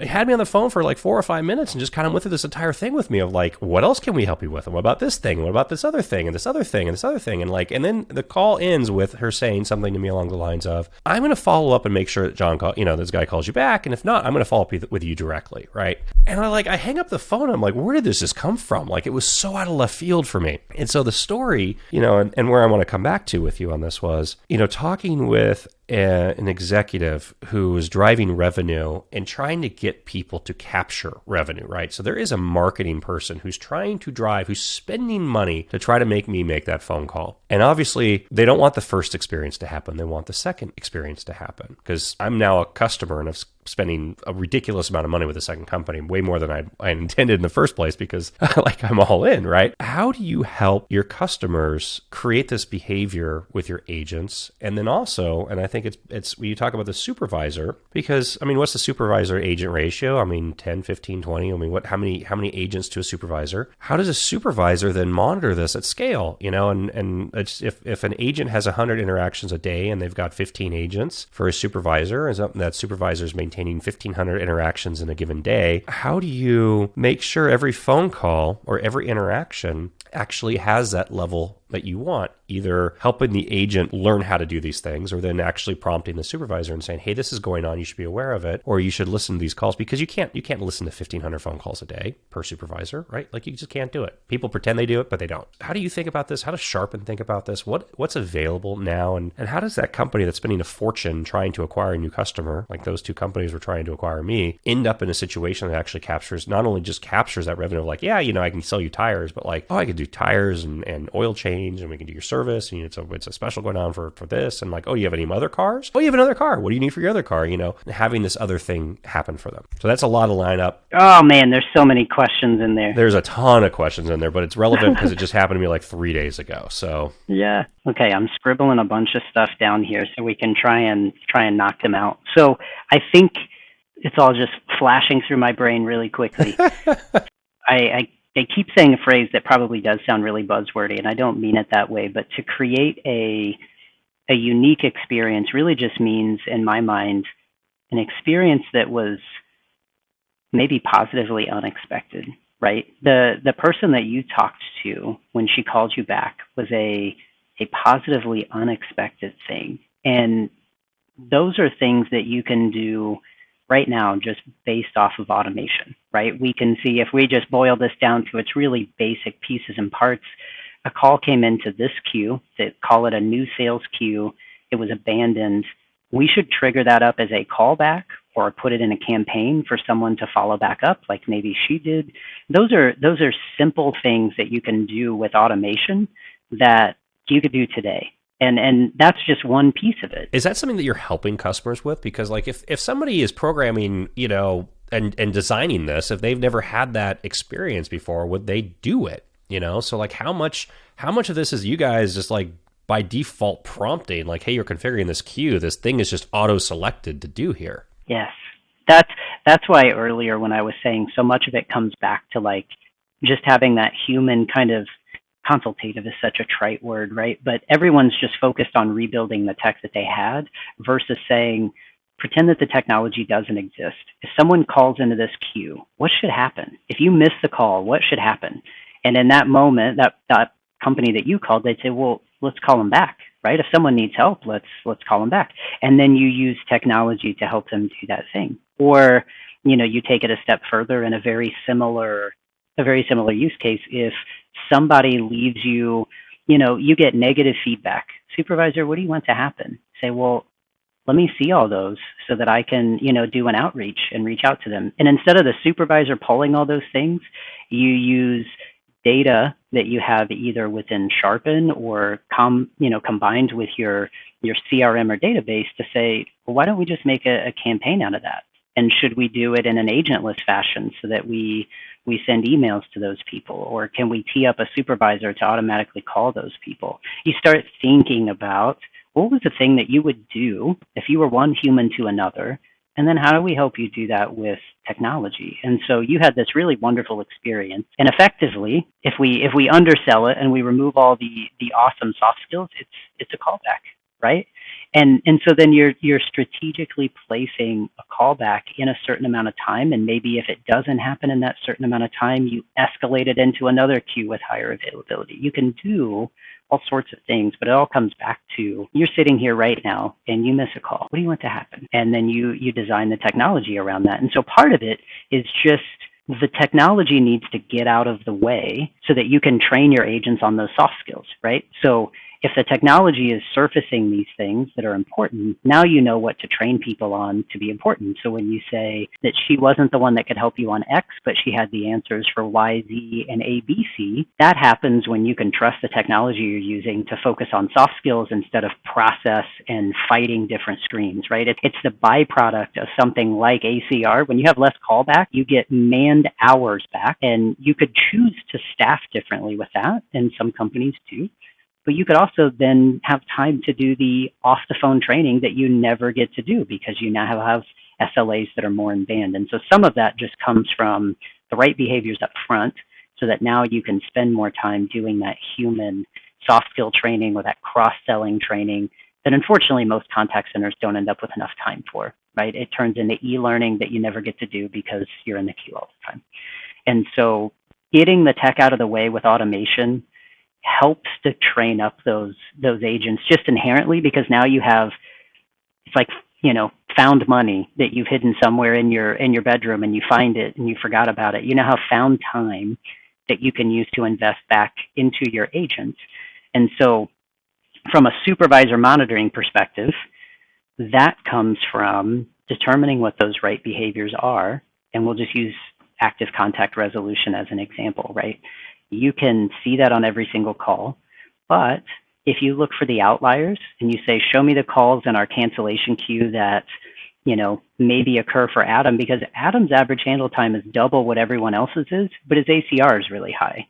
had me on the phone for 4 or 5 minutes and just kind of went through this entire thing with me of what else can we help you with? And what about this thing? And what about this other thing? And this other thing? And this other thing? And then the call ends with her saying something to me along the lines of, I'm going to follow up and make sure that John this guy calls you back. And if not, I'm going to follow up with you directly. Right. And I hang up the phone. I'm like, where did this just come from? It was so out of left field for me. And so the story, and where I want to come back to with you on this was, talking with an executive who is driving revenue and trying to get people to capture revenue, right? So there is a marketing person who's who's spending money to try to make me make that phone call. And obviously they don't want the first experience to happen. They want the second experience to happen because I'm now a customer and I've spending a ridiculous amount of money with the second company, way more than I intended in the first place because I'm all in, right? How do you help your customers create this behavior with your agents? And then also, and I think it's when you talk about the supervisor, because what's the supervisor agent ratio? 10, 15, 20. How many agents to a supervisor? How does a supervisor then monitor this at scale? And it's, if an agent has 100 interactions a day and they've got 15 agents for a supervisor, and that supervisor is maintaining 1,500 interactions in a given day, how do you make sure every phone call or every interaction actually has that level that you want, either helping the agent learn how to do these things or then actually prompting the supervisor and saying, hey, this is going on, you should be aware of it, or you should listen to these calls, because you can't listen to 1,500 phone calls a day per supervisor, right? You just can't do it. People pretend they do it, but they don't. How do you think about this? How does Sharpen think about this? What's available now? And how does that company that's spending a fortune trying to acquire a new customer, like those two companies were trying to acquire me, end up in a situation that actually not only just captures that revenue of I can sell you tires, but I could do tires and oil change, and we can do your service, and it's a special going on for this, and you have any other cars? Oh, you have another car. What do you need for your other car? Having this other thing happen for them. So that's a lot of lineup. Oh man, there's so many questions in there. There's a ton of questions in there, but it's relevant because it just happened to me 3 days ago. So yeah. Okay, I'm scribbling a bunch of stuff down here so we can try and knock them out. So I think it's all just flashing through my brain really quickly. I keep saying a phrase that probably does sound really buzzwordy, and I don't mean it that way, but to create a unique experience really just means, in my mind, an experience that was maybe positively unexpected, right? The person that you talked to when she called you back was a positively unexpected thing. And those are things that you can do right now just based off of automation, right? We can see, if we just boil this down to its really basic pieces and parts, a call came into this queue, that call it a new sales queue, it was abandoned. We should trigger that up as a callback or put it in a campaign for someone to follow back up, like maybe she did. Those are simple things that you can do with automation that you could do today. And that's just one piece of it. Is that something that you're helping customers with? Because if somebody is programming, and designing this, if they've never had that experience before, would they do it? So how much of this is you guys just by default prompting, hey, you're configuring this queue, this thing is just auto-selected to do here? Yes. That's why earlier when I was saying so much of it comes back to just having that human kind of, consultative is such a trite word, right? But everyone's just focused on rebuilding the tech that they had versus saying, pretend that the technology doesn't exist. If someone calls into this queue, what should happen? If you miss the call, what should happen? And in that moment, that company that you called, they'd say, well, let's call them back, right? If someone needs help, let's call them back. And then you use technology to help them do that thing. Or, you take it a step further in a very similar use case. If somebody leaves you, you get negative feedback. Supervisor, what do you want to happen? Say, well, let me see all those so that I can, do an outreach and reach out to them. And instead of the supervisor pulling all those things, you use data that you have either within Sharpen or combined with your CRM or database to say, well, why don't we just make a campaign out of that? And should we do it in an agentless fashion so that we send emails to those people? Or can we tee up a supervisor to automatically call those people? You start thinking about what was the thing that you would do if you were one human to another? And then how do we help you do that with technology? And so you had this really wonderful experience. And effectively, if we undersell it and we remove all the awesome soft skills, it's a callback, right? And so then you're strategically placing a callback in a certain amount of time, and maybe if it doesn't happen in that certain amount of time, you escalate it into another queue with higher availability. You can do all sorts of things, but it all comes back to you're sitting here right now and you miss a call. What do you want to happen? And then you design the technology around that. And so part of it is just the technology needs to get out of the way so that you can train your agents on those soft skills, right? So if the technology is surfacing these things that are important, now you know what to train people on to be important. So when you say that she wasn't the one that could help you on X, but she had the answers for Y, Z, and A, B, C, that happens when you can trust the technology you're using to focus on soft skills instead of process and fighting different screens, right? It's the byproduct of something like ACR. When you have less callback, you get manned hours back, and you could choose to staff differently with that, and some companies do. But you could also then have time to do the off-the-phone training that you never get to do because you now have SLAs that are more in band. And so some of that just comes from the right behaviors up front so that now you can spend more time doing that human soft skill training or that cross-selling training that unfortunately most contact centers don't end up with enough time for, right? It turns into e-learning that you never get to do because you're in the queue all the time. And so getting the tech out of the way with automation helps to train up those agents just inherently, because now you have, it's like, found money that you've hidden somewhere in your bedroom and you find it and you forgot about it. You now have found time that you can use to invest back into your agents. And so from a supervisor monitoring perspective, that comes from determining what those right behaviors are. And we'll just use active contact resolution as an example, right? You can see that on every single call, but if you look for the outliers and you say, show me the calls in our cancellation queue that, maybe occur for Adam, because Adam's average handle time is double what everyone else's is, but his ACR is really high.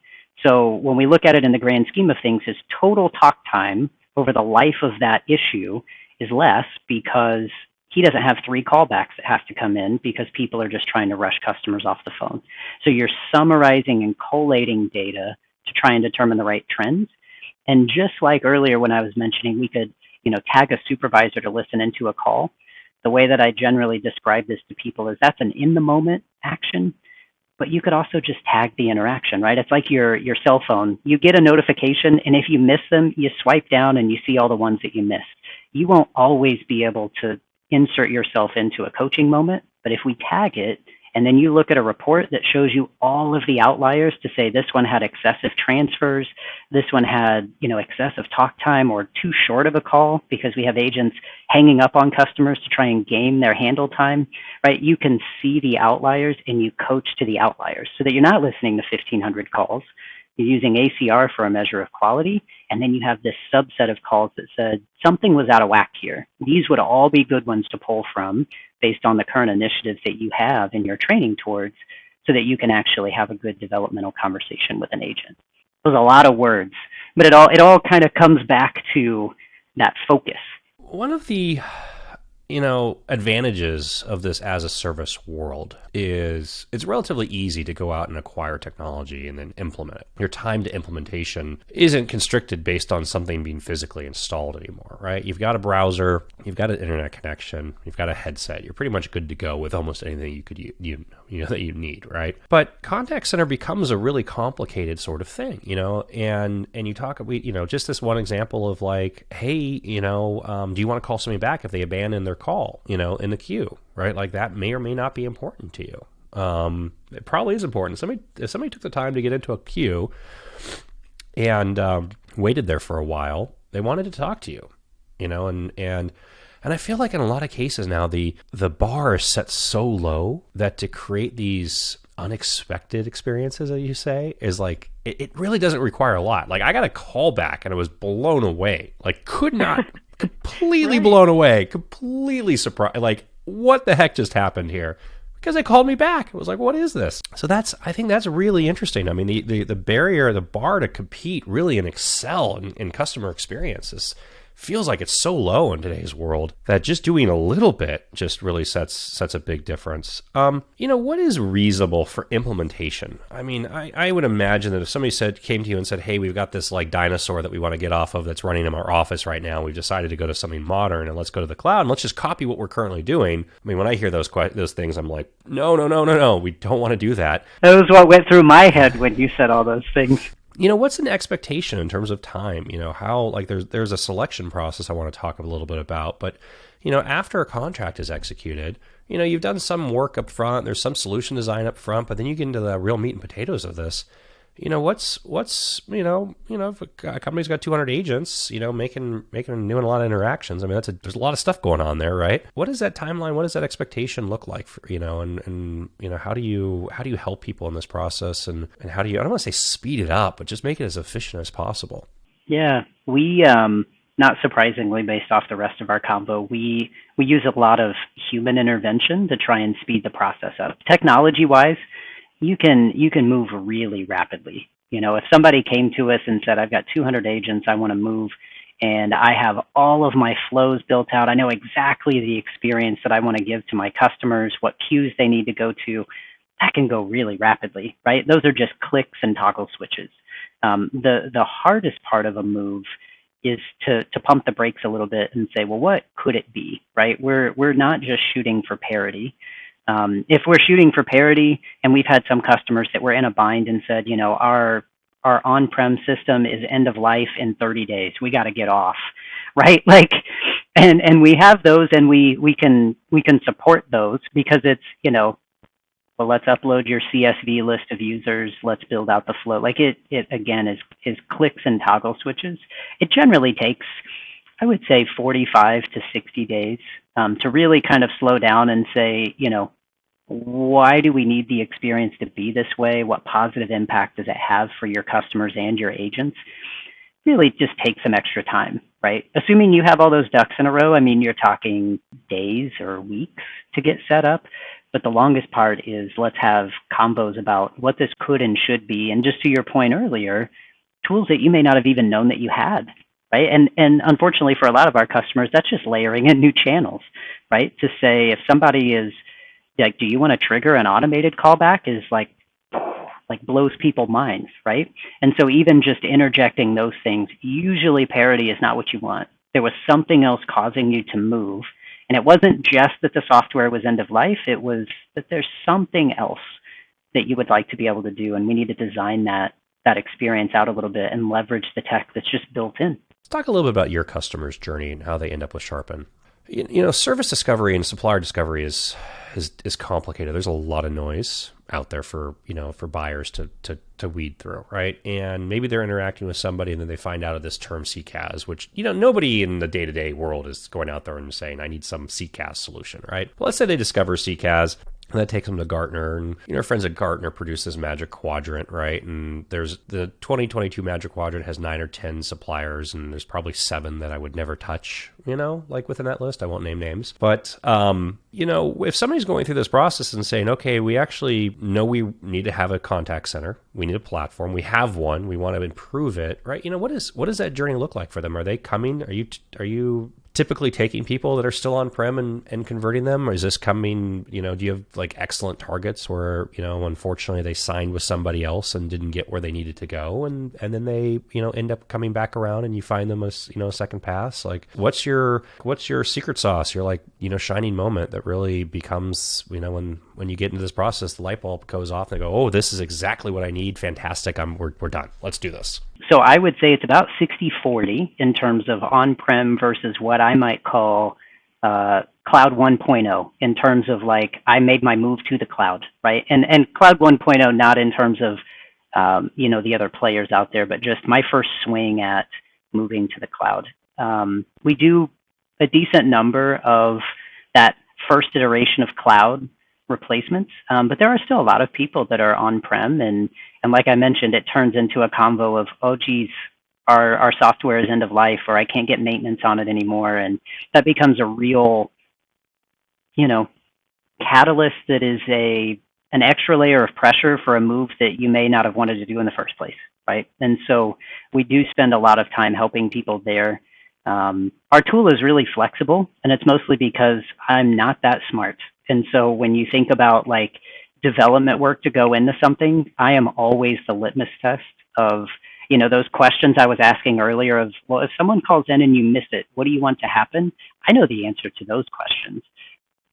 So when we look at it in the grand scheme of things, his total talk time over the life of that issue is less because he doesn't have 3 callbacks that have to come in because people are just trying to rush customers off the phone. So you're summarizing and collating data to try and determine the right trends. And just like earlier when I was mentioning, we could, tag a supervisor to listen into a call. The way that I generally describe this to people is that's an in-the-moment action, but you could also just tag the interaction, right? It's like your cell phone. You get a notification, and if you miss them, you swipe down and you see all the ones that you missed. You won't always be able to insert yourself into a coaching moment, but if we tag it and then you look at a report that shows you all of the outliers to say this one had excessive transfers, this one had, excessive talk time or too short of a call because we have agents hanging up on customers to try and game their handle time, right? You can see the outliers and you coach to the outliers so that you're not listening to 1,500 calls. You're using ACR for a measure of quality, and then you have this subset of calls that said something was out of whack here. These would all be good ones to pull from based on the current initiatives that you have and you're training towards so that you can actually have a good developmental conversation with an agent. There's a lot of words, but it all kind of comes back to that focus. One of the advantages of this as a service world is it's relatively easy to go out and acquire technology and then implement it. Your time to implementation isn't constricted based on something being physically installed anymore, right? You've got a browser, you've got an internet connection, you've got a headset. You're pretty much good to go with almost anything you could that you need, right? But contact center becomes a really complicated sort of thing, and you talk, just this one example of like, hey, do you want to call somebody back if they abandon their call, in the queue, right? Like that may or may not be important to you. It probably is important. If somebody took the time to get into a queue and waited there for a while, they wanted to talk to you, and I feel like in a lot of cases now, the bar is set so low that to create these unexpected experiences, as you say, is like, it really doesn't require a lot. Like I got a call back and I was blown away, like could not completely blown away, completely surprised. Like what the heck just happened here? Because they called me back. It was like, what is this? So I think that's really interesting. I mean, the barrier, the bar to compete really and excel in customer experiences feels like it's so low in today's world that just doing a little bit just really sets a big difference. What is reasonable for implementation? I mean, I would imagine that if somebody came to you and said, hey, we've got this like dinosaur that we want to get off of that's running in our office right now. We've decided to go to something modern and let's go to the cloud and let's just copy what we're currently doing. I mean, when I hear those things, I'm like, no, we don't want to do that. That was what went through my head when you said all those things. What's an expectation in terms of time? How, like, there's a selection process I want to talk a little bit about, but, after a contract is executed, you've done some work up front, there's some solution design up front, but then you get into the real meat and potatoes of this. What's if a company's got 200 agents, making doing a lot of interactions. I mean, there's a lot of stuff going on there, right? What is that timeline? What does that expectation look like for, and how do you help people in this process and how do you, I don't want to say speed it up, but just make it as efficient as possible? Yeah, we, not surprisingly, based off the rest of our combo, we use a lot of human intervention to try and speed the process up. Technology-wise, you can move really rapidly. If somebody came to us and said, I've got 200 agents, I want to move, and I have all of my flows built out, I know exactly the experience that I want to give to my customers, what queues they need to go to, that can go really rapidly, right? Those are just clicks and toggle switches. The hardest part of a move is to pump the brakes a little bit and say, well, what could it be, right? We're not just shooting for parity. If we're shooting for parity, and we've had some customers that were in a bind and said, our on-prem system is end of life in 30 days. We got to get off, right? Like, and we have those, and we can support those because it's, well, let's upload your CSV list of users. Let's build out the flow. Like it again is clicks and toggle switches. It generally takes, I would say, 45 to 60 days to really kind of slow down and say, why do we need the experience to be this way? What positive impact does it have for your customers and your agents? Really just take some extra time, right? Assuming you have all those ducks in a row, I mean, you're talking days or weeks to get set up. But the longest part is let's have combos about what this could and should be. And just to your point earlier, tools that you may not have even known that you had, right? And unfortunately for a lot of our customers, that's just layering in new channels, right? To say if somebody is like, do you want to trigger an automated callback is like blows people's minds, right? And so even just interjecting those things, usually parity is not what you want. There was something else causing you to move. And it wasn't just that the software was end of life, it was that there's something else that you would like to be able to do. And we need to design that experience out a little bit and leverage the tech that's just built in. Let's talk a little bit about your customer's journey and how they end up with Sharpen. Service discovery and supplier discovery is complicated. There's a lot of noise out there for buyers to weed through, right? And maybe they're interacting with somebody and then they find out of this term CCAS, which, nobody in the day-to-day world is going out there and saying, I need some CCAS solution, right? Well, let's say they discover CCAS. And that takes them to Gartner, and our friends at Gartner produce this Magic Quadrant, right? And there's the 2022 Magic Quadrant has 9 or 10 suppliers, and there's probably 7 that I would never touch, like within that list. I won't name names, but if somebody's going through this process and saying, okay, we actually know we need to have a contact center, we need a platform, we have one, we want to improve it, right? What does that journey look like for them? Are they coming? Are you typically taking people that are still on-prem and converting them? Or is this coming, do you have like excellent targets where, unfortunately they signed with somebody else and didn't get where they needed to go, and then they, end up coming back around and you find them as, a second pass? Like what's your secret sauce, your like, shining moment that really becomes, when you get into this process, the light bulb goes off and they go, oh, this is exactly what I need. Fantastic. We're done. Let's do this. So I would say it's about 60-40 in terms of on-prem versus what I might call Cloud 1.0, in terms of like I made my move to the cloud, right? And Cloud 1.0, not in terms of the other players out there, but just my first swing at moving to the cloud. We do a decent number of that first iteration of cloud replacements, but there are still a lot of people that are on-prem, and like I mentioned, it turns into a convo of, oh geez, our software is end of life, or I can't get maintenance on it anymore, and that becomes a real, catalyst that is an extra layer of pressure for a move that you may not have wanted to do in the first place, right? And so we do spend a lot of time helping people there. Our tool is really flexible, and it's mostly because I'm not that smart. And so when you think about like development work to go into something, I am always the litmus test of, those questions I was asking earlier of, well, if someone calls in and you miss it, what do you want to happen? I know the answer to those questions,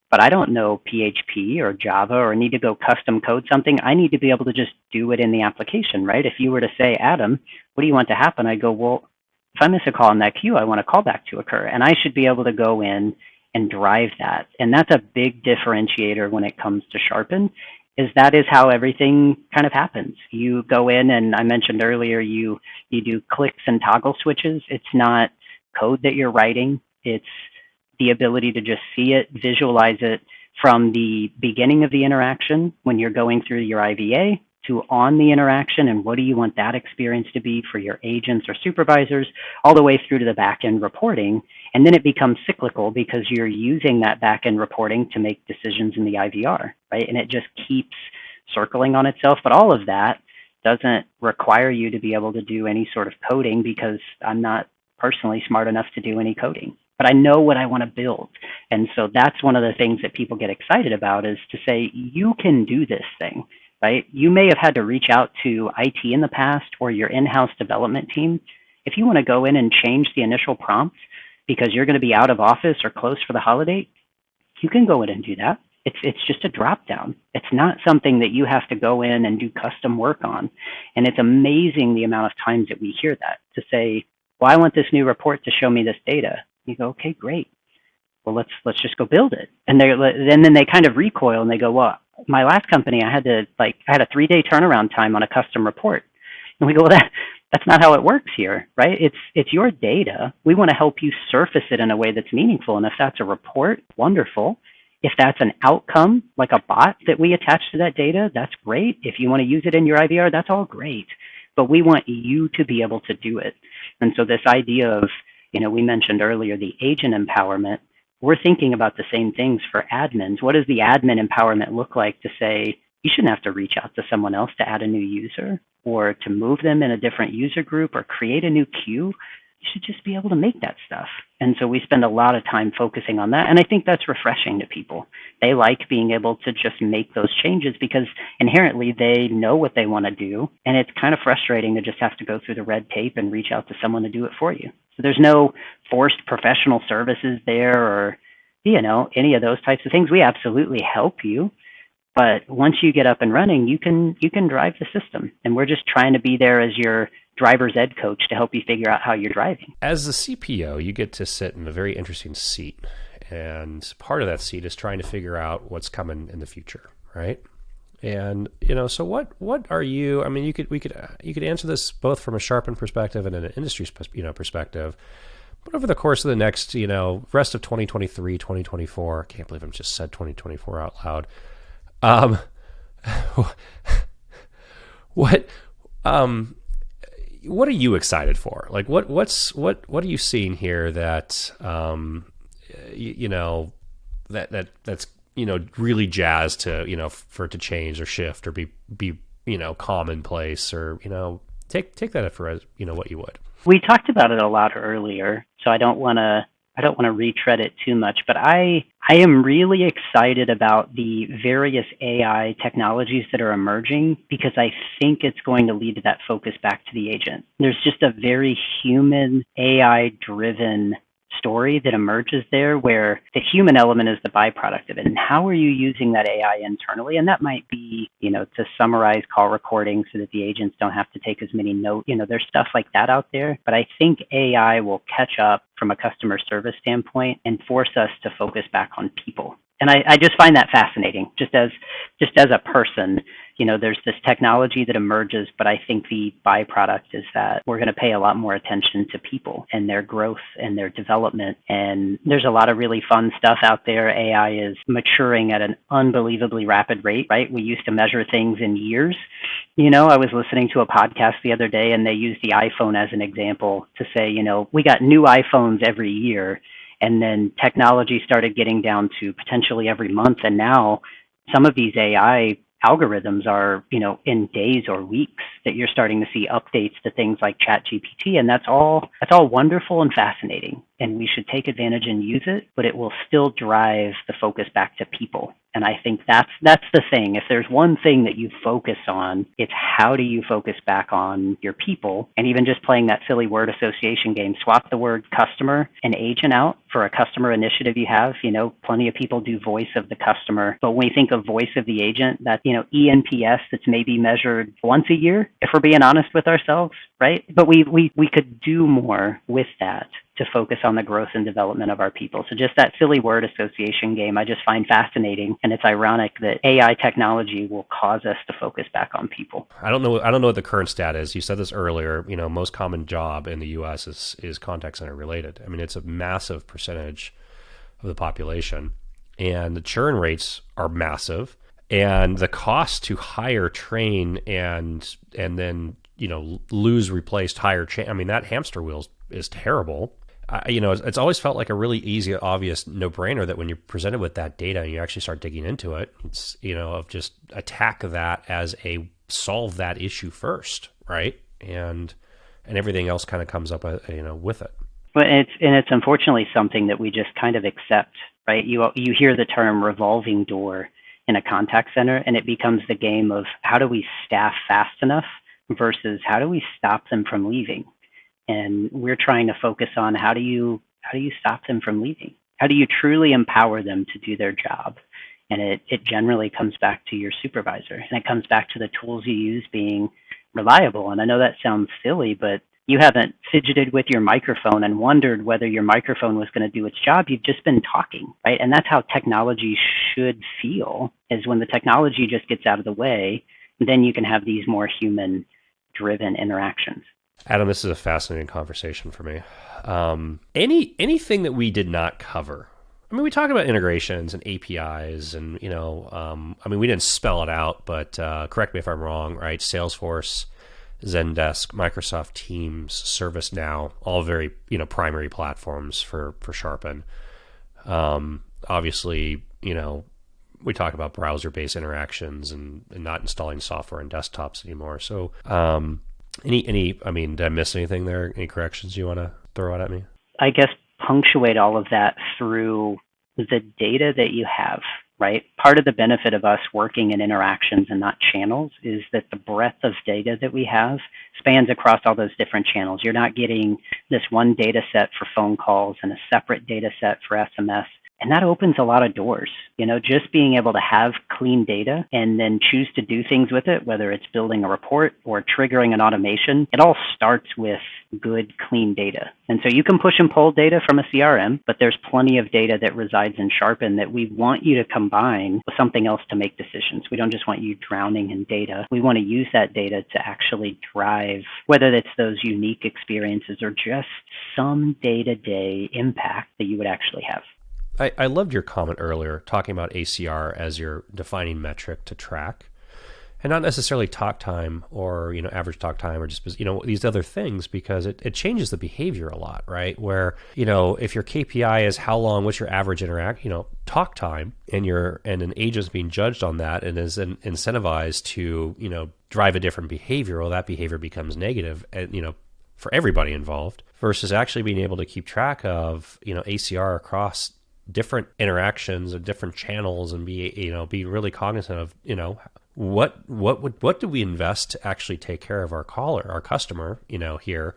but I don't know PHP or Java or need to go custom code something. I need to be able to just do it in the application, right? If you were to say, Adam, what do you want to happen? I go, well, if I miss a call in that queue, I want a callback to occur. And I should be able to go in and drive that. And that's a big differentiator when it comes to Sharpen, is that is how everything kind of happens. You go in, and I mentioned earlier, you do clicks and toggle switches. It's not code that you're writing. It's the ability to just see it, visualize it from the beginning of the interaction when you're going through your IVA to on the interaction, and what do you want that experience to be for your agents or supervisors, all the way through to the back-end reporting. And then it becomes cyclical because you're using that back-end reporting to make decisions in the IVR, right? And it just keeps circling on itself. But all of that doesn't require you to be able to do any sort of coding, because I'm not personally smart enough to do any coding. But I know what I want to build. And so that's one of the things that people get excited about, is to say, you can do this thing. Right? You may have had to reach out to IT in the past or your in-house development team. If you want to go in and change the initial prompt because you're going to be out of office or closed for the holiday, you can go in and do that. It's just a drop down. It's not something that you have to go in and do custom work on. And it's amazing the amount of times that we hear that, to say, well, I want this new report to show me this data. You go, okay, great. Well, let's just go build it. And then they kind of recoil and they go, well, my last company, I had a 3-day turnaround time on a custom report. And we go, well, that's not how it works here, right? It's your data. We want to help you surface it in a way that's meaningful. And if that's a report, wonderful. If that's an outcome, like a bot that we attach to that data, that's great. If you want to use it in your IVR, that's all great. But we want you to be able to do it. And so this idea of, we mentioned earlier, the agent empowerment, we're thinking about the same things for admins. What does the admin empowerment look like to say, you shouldn't have to reach out to someone else to add a new user or to move them in a different user group or create a new queue? You should just be able to make that stuff. And so we spend a lot of time focusing on that. And I think that's refreshing to people. They like being able to just make those changes because inherently they know what they want to do. And it's kind of frustrating to just have to go through the red tape and reach out to someone to do it for you. So there's no forced professional services there or, any of those types of things. We absolutely help you. But once you get up and running, you can drive the system. And we're just trying to be there as your driver's ed coach to help you figure out how you're driving. As the CPO, you get to sit in a very interesting seat. And part of that seat is trying to figure out what's coming in the future, right? And, so what are you, we could answer this both from a Sharpen perspective and an industry, perspective. But over the course of the next, rest of 2023, 2024, I can't believe I've just said 2024 out loud. What are you excited for? Like, what are you seeing here that, that's, really jazzed to, for it to change or shift or be commonplace or, take that for as, what you would. We talked about it a lot earlier, so I don't want to I don't want to retread it too much, but I am really excited about the various AI technologies that are emerging because I think it's going to lead to that focus back to the agent. There's just a very human AI driven story that emerges there where the human element is the byproduct of it. And how are you using that AI internally? And that might be, to summarize call recordings so that the agents don't have to take as many notes. There's stuff like that out there. But I think AI will catch up from a customer service standpoint and force us to focus back on people. And I just find that fascinating. Just as a person, there's this technology that emerges, but I think the byproduct is that we're going to pay a lot more attention to people and their growth and their development. And there's a lot of really fun stuff out there. AI is maturing at an unbelievably rapid rate, right? We used to measure things in years. I was listening to a podcast the other day and they used the iPhone as an example to say, we got new iPhones every year. And then technology started getting down to potentially every month. And now some of these AI algorithms are, in days or weeks that you're starting to see updates to things like ChatGPT. And that's all wonderful and fascinating. And we should take advantage and use it, but it will still drive the focus back to people. And I think that's the thing. If there's one thing that you focus on, it's how do you focus back on your people? And even just playing that silly word association game, swap the word customer and agent out for a customer initiative you have. Plenty of people do voice of the customer. But when we think of voice of the agent, that's, ENPS that's maybe measured once a year, if we're being honest with ourselves, right? But we could do more with that to focus on the growth and development of our people. So just that silly word association game, I just find fascinating. And it's ironic that AI technology will cause us to focus back on people. I don't know what the current stat is. You said this earlier, most common job in the US is contact center related. I mean, it's a massive percentage of the population and the churn rates are massive and the cost to hire, train, and then, lose, replaced, hire, I mean, that hamster wheel is terrible. It's always felt like a really easy, obvious no-brainer that when you're presented with that data and you actually start digging into it, it's, of just attack that as solve that issue first, right? And everything else kind of comes up, with it. But it's unfortunately something that we just kind of accept, right? You hear the term revolving door in a contact center, and it becomes the game of how do we staff fast enough versus how do we stop them from leaving? And we're trying to focus on how do you stop them from leaving? How do you truly empower them to do their job? And it generally comes back to your supervisor. And it comes back to the tools you use being reliable. And I know that sounds silly, but you haven't fidgeted with your microphone and wondered whether your microphone was going to do its job. You've just been talking, right? And that's how technology should feel, is when the technology just gets out of the way, then you can have these more human-driven interactions. Adam, this is a fascinating conversation for me. Anything that we did not cover? I mean, we talked about integrations and APIs and, we didn't spell it out, but correct me if I'm wrong, right? Salesforce, Zendesk, Microsoft Teams, ServiceNow, all very, primary platforms for Sharpen. Obviously, we talk about browser-based interactions and not installing software on desktops anymore. So, did I miss anything there? Any corrections you want to throw out at me? I guess punctuate all of that through the data that you have, right? Part of the benefit of us working in interactions and not channels is that the breadth of data that we have spans across all those different channels. You're not getting this one data set for phone calls and a separate data set for SMS. And that opens a lot of doors, just being able to have clean data and then choose to do things with it, whether it's building a report or triggering an automation. It all starts with good, clean data. And so you can push and pull data from a CRM, but there's plenty of data that resides in Sharpen that we want you to combine with something else to make decisions. We don't just want you drowning in data. We want to use that data to actually drive, whether it's those unique experiences or just some day-to-day impact that you would actually have. I loved your comment earlier talking about ACR as your defining metric to track, and not necessarily talk time or average talk time or just these other things, because it changes the behavior a lot, right? Where if your KPI is how long, what's your average talk time, and an agent's being judged on that and is incentivized to drive a different behavior, well, that behavior becomes negative, and for everybody involved. versus actually being able to keep track of, ACR across different interactions and different channels, and be really cognizant of, what do we invest to actually take care of our customer, here,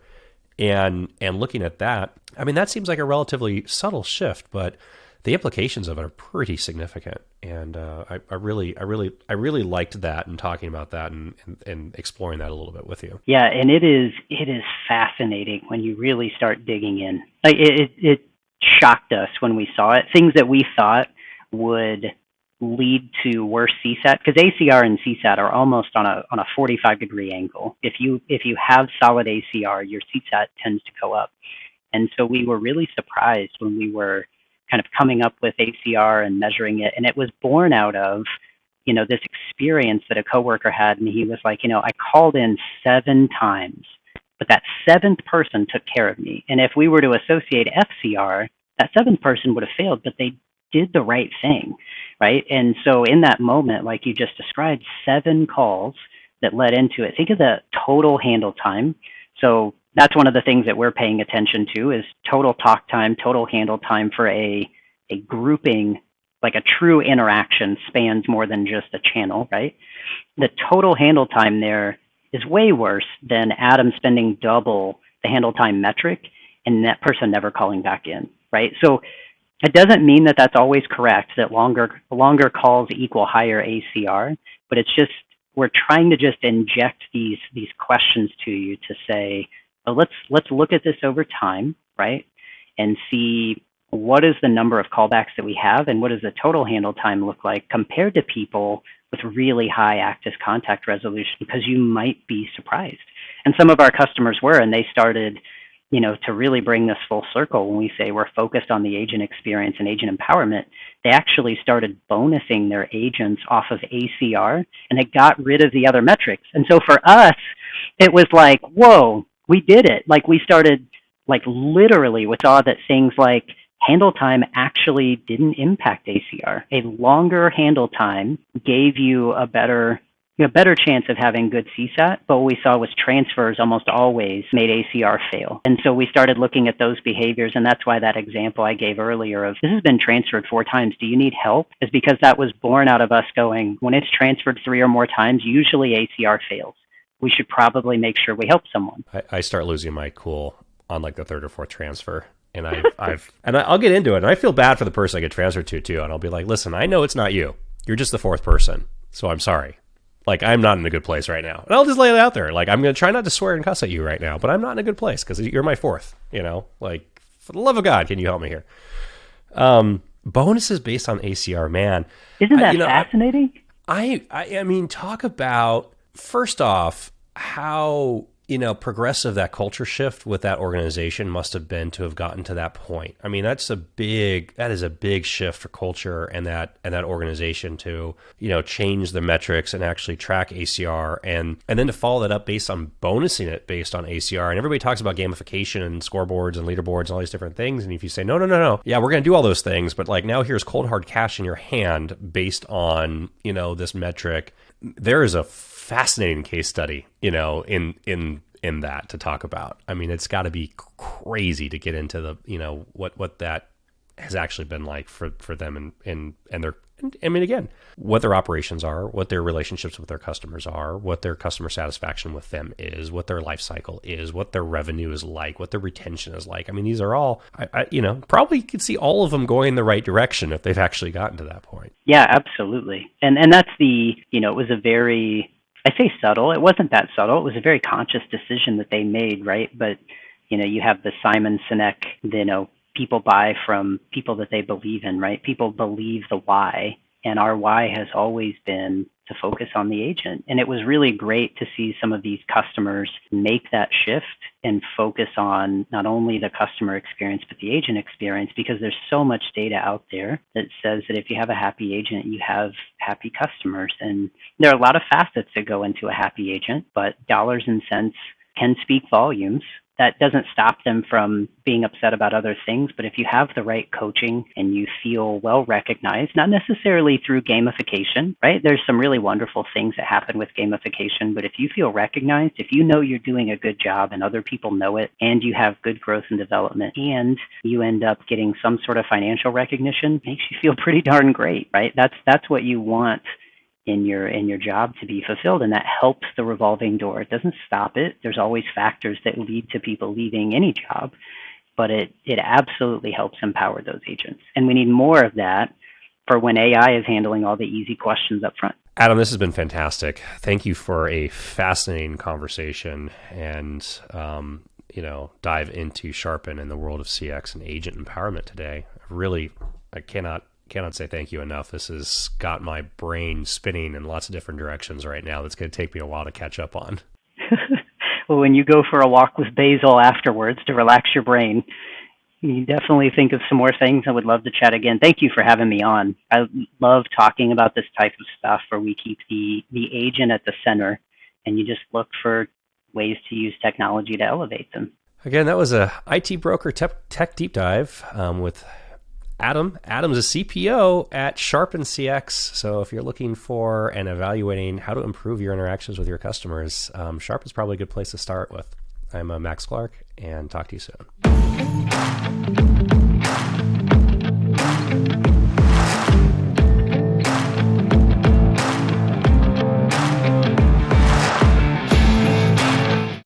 and looking at that. I mean, that seems like a relatively subtle shift, but the implications of it are pretty significant. And I really liked that, and talking about that and exploring that a little bit with you. Yeah, and it is fascinating when you really start digging in. Like it shocked us when we saw it. Things that we thought would lead to worse CSAT, because ACR and CSAT are almost on a 45-degree angle. If you have solid ACR, your CSAT tends to go up. And so we were really surprised when we were kind of coming up with ACR and measuring it. And it was born out of, this experience that a coworker had. And he was like, I called in 7 times, but that 7th person took care of me. And if we were to associate FCR, that 7th person would have failed, but they did the right thing, right? And so in that moment, like you just described, 7 calls that led into it. Think of the total handle time. So that's one of the things that we're paying attention to is total talk time, total handle time for a grouping, like a true interaction spans more than just a channel, right? The total handle time there is way worse than Adam spending double the handle time metric and that person never calling back in, right? So it doesn't mean that that's always correct, that longer calls equal higher ACR, but it's just, we're trying to just inject these questions to you to say, well, let's look at this over time, right? And see what is the number of callbacks that we have, and what does the total handle time look like compared to people with really high active contact resolution, because you might be surprised. And some of our customers were, and they started, to really bring this full circle. When we say we're focused on the agent experience and agent empowerment, they actually started bonusing their agents off of ACR, and they got rid of the other metrics. And so for us, it was like, whoa, we did it. Like we started, like literally we saw that things like handle time actually didn't impact ACR. A longer handle time gave you a better chance of having good CSAT, but what we saw was transfers almost always made ACR fail. And so we started looking at those behaviors, and that's why that example I gave earlier of this has been transferred 4 times, do you need help? Is because that was born out of us going, when it's transferred 3 or more times, usually ACR fails. We should probably make sure we help someone. I start losing my cool on like the 3rd or 4th transfer. And I'll get into it, and I feel bad for the person I get transferred to too. And I'll be like, listen, I know it's not you. You're just the 4th person. So I'm sorry. Like, I'm not in a good place right now. And I'll just lay it out there. Like, I'm going to try not to swear and cuss at you right now, but I'm not in a good place because you're my 4th, like, for the love of God, can you help me here? Bonuses based on ACR, man. Isn't that fascinating? I mean, talk about, first off, how, progressive that culture shift with that organization must have been to have gotten to that point. I mean, that is a big shift for culture and that organization to, change the metrics and actually track ACR and then to follow that up based on bonusing it based on ACR. And everybody talks about gamification and scoreboards and leaderboards and all these different things. And if you say, no, yeah, we're going to do all those things, but like now here's cold hard cash in your hand based on, this metric, there is a fascinating case study, in that to talk about. I mean, it's got to be crazy to get into the, what that has actually been like for them and their, I mean, again, what their operations are, what their relationships with their customers are, what their customer satisfaction with them is, what their life cycle is, what their revenue is like, what their retention is like. I mean, these are all, probably could see all of them going in the right direction if they've actually gotten to that point. Yeah, absolutely. And that's it was a very, I say subtle. It wasn't that subtle. It was a very conscious decision that they made, right? But, you have the Simon Sinek, people buy from people that they believe in, right? People believe the why. And our why has always been to focus on the agent. And it was really great to see some of these customers make that shift and focus on not only the customer experience, but the agent experience, because there's so much data out there that says that if you have a happy agent, you have happy customers. And there are a lot of facets that go into a happy agent, but dollars and cents can speak volumes that doesn't stop them from being upset about other things. But if you have the right coaching and you feel well recognized, not necessarily through gamification, right? There's some really wonderful things that happen with gamification, but if you feel recognized, if you know you're doing a good job and other people know it, and you have good growth and development, and you end up getting some sort of financial recognition, makes you feel pretty darn great, right? That's what you want in your job to be fulfilled, and that helps the revolving door. It doesn't stop it. There's always factors that lead to people leaving any job, but it absolutely helps empower those agents. And we need more of that for when AI is handling all the easy questions up front. Adam, this has been fantastic. Thank you for a fascinating conversation and dive into Sharpen and the world of CX and agent empowerment today. Really, I cannot say thank you enough. This has got my brain spinning in lots of different directions right now. That's going to take me a while to catch up on. Well, when you go for a walk with Basil afterwards to relax your brain, you definitely think of some more things. I would love to chat again. Thank you for having me on. I love talking about this type of stuff where we keep the agent at the center and you just look for ways to use technology to elevate them. Again, that was a IT broker tech deep dive with Adam. Adam's a CPO at SharpenCX. So if you're looking for and evaluating how to improve your interactions with your customers, Sharp is probably a good place to start with. I'm Max Clark, and talk to you soon.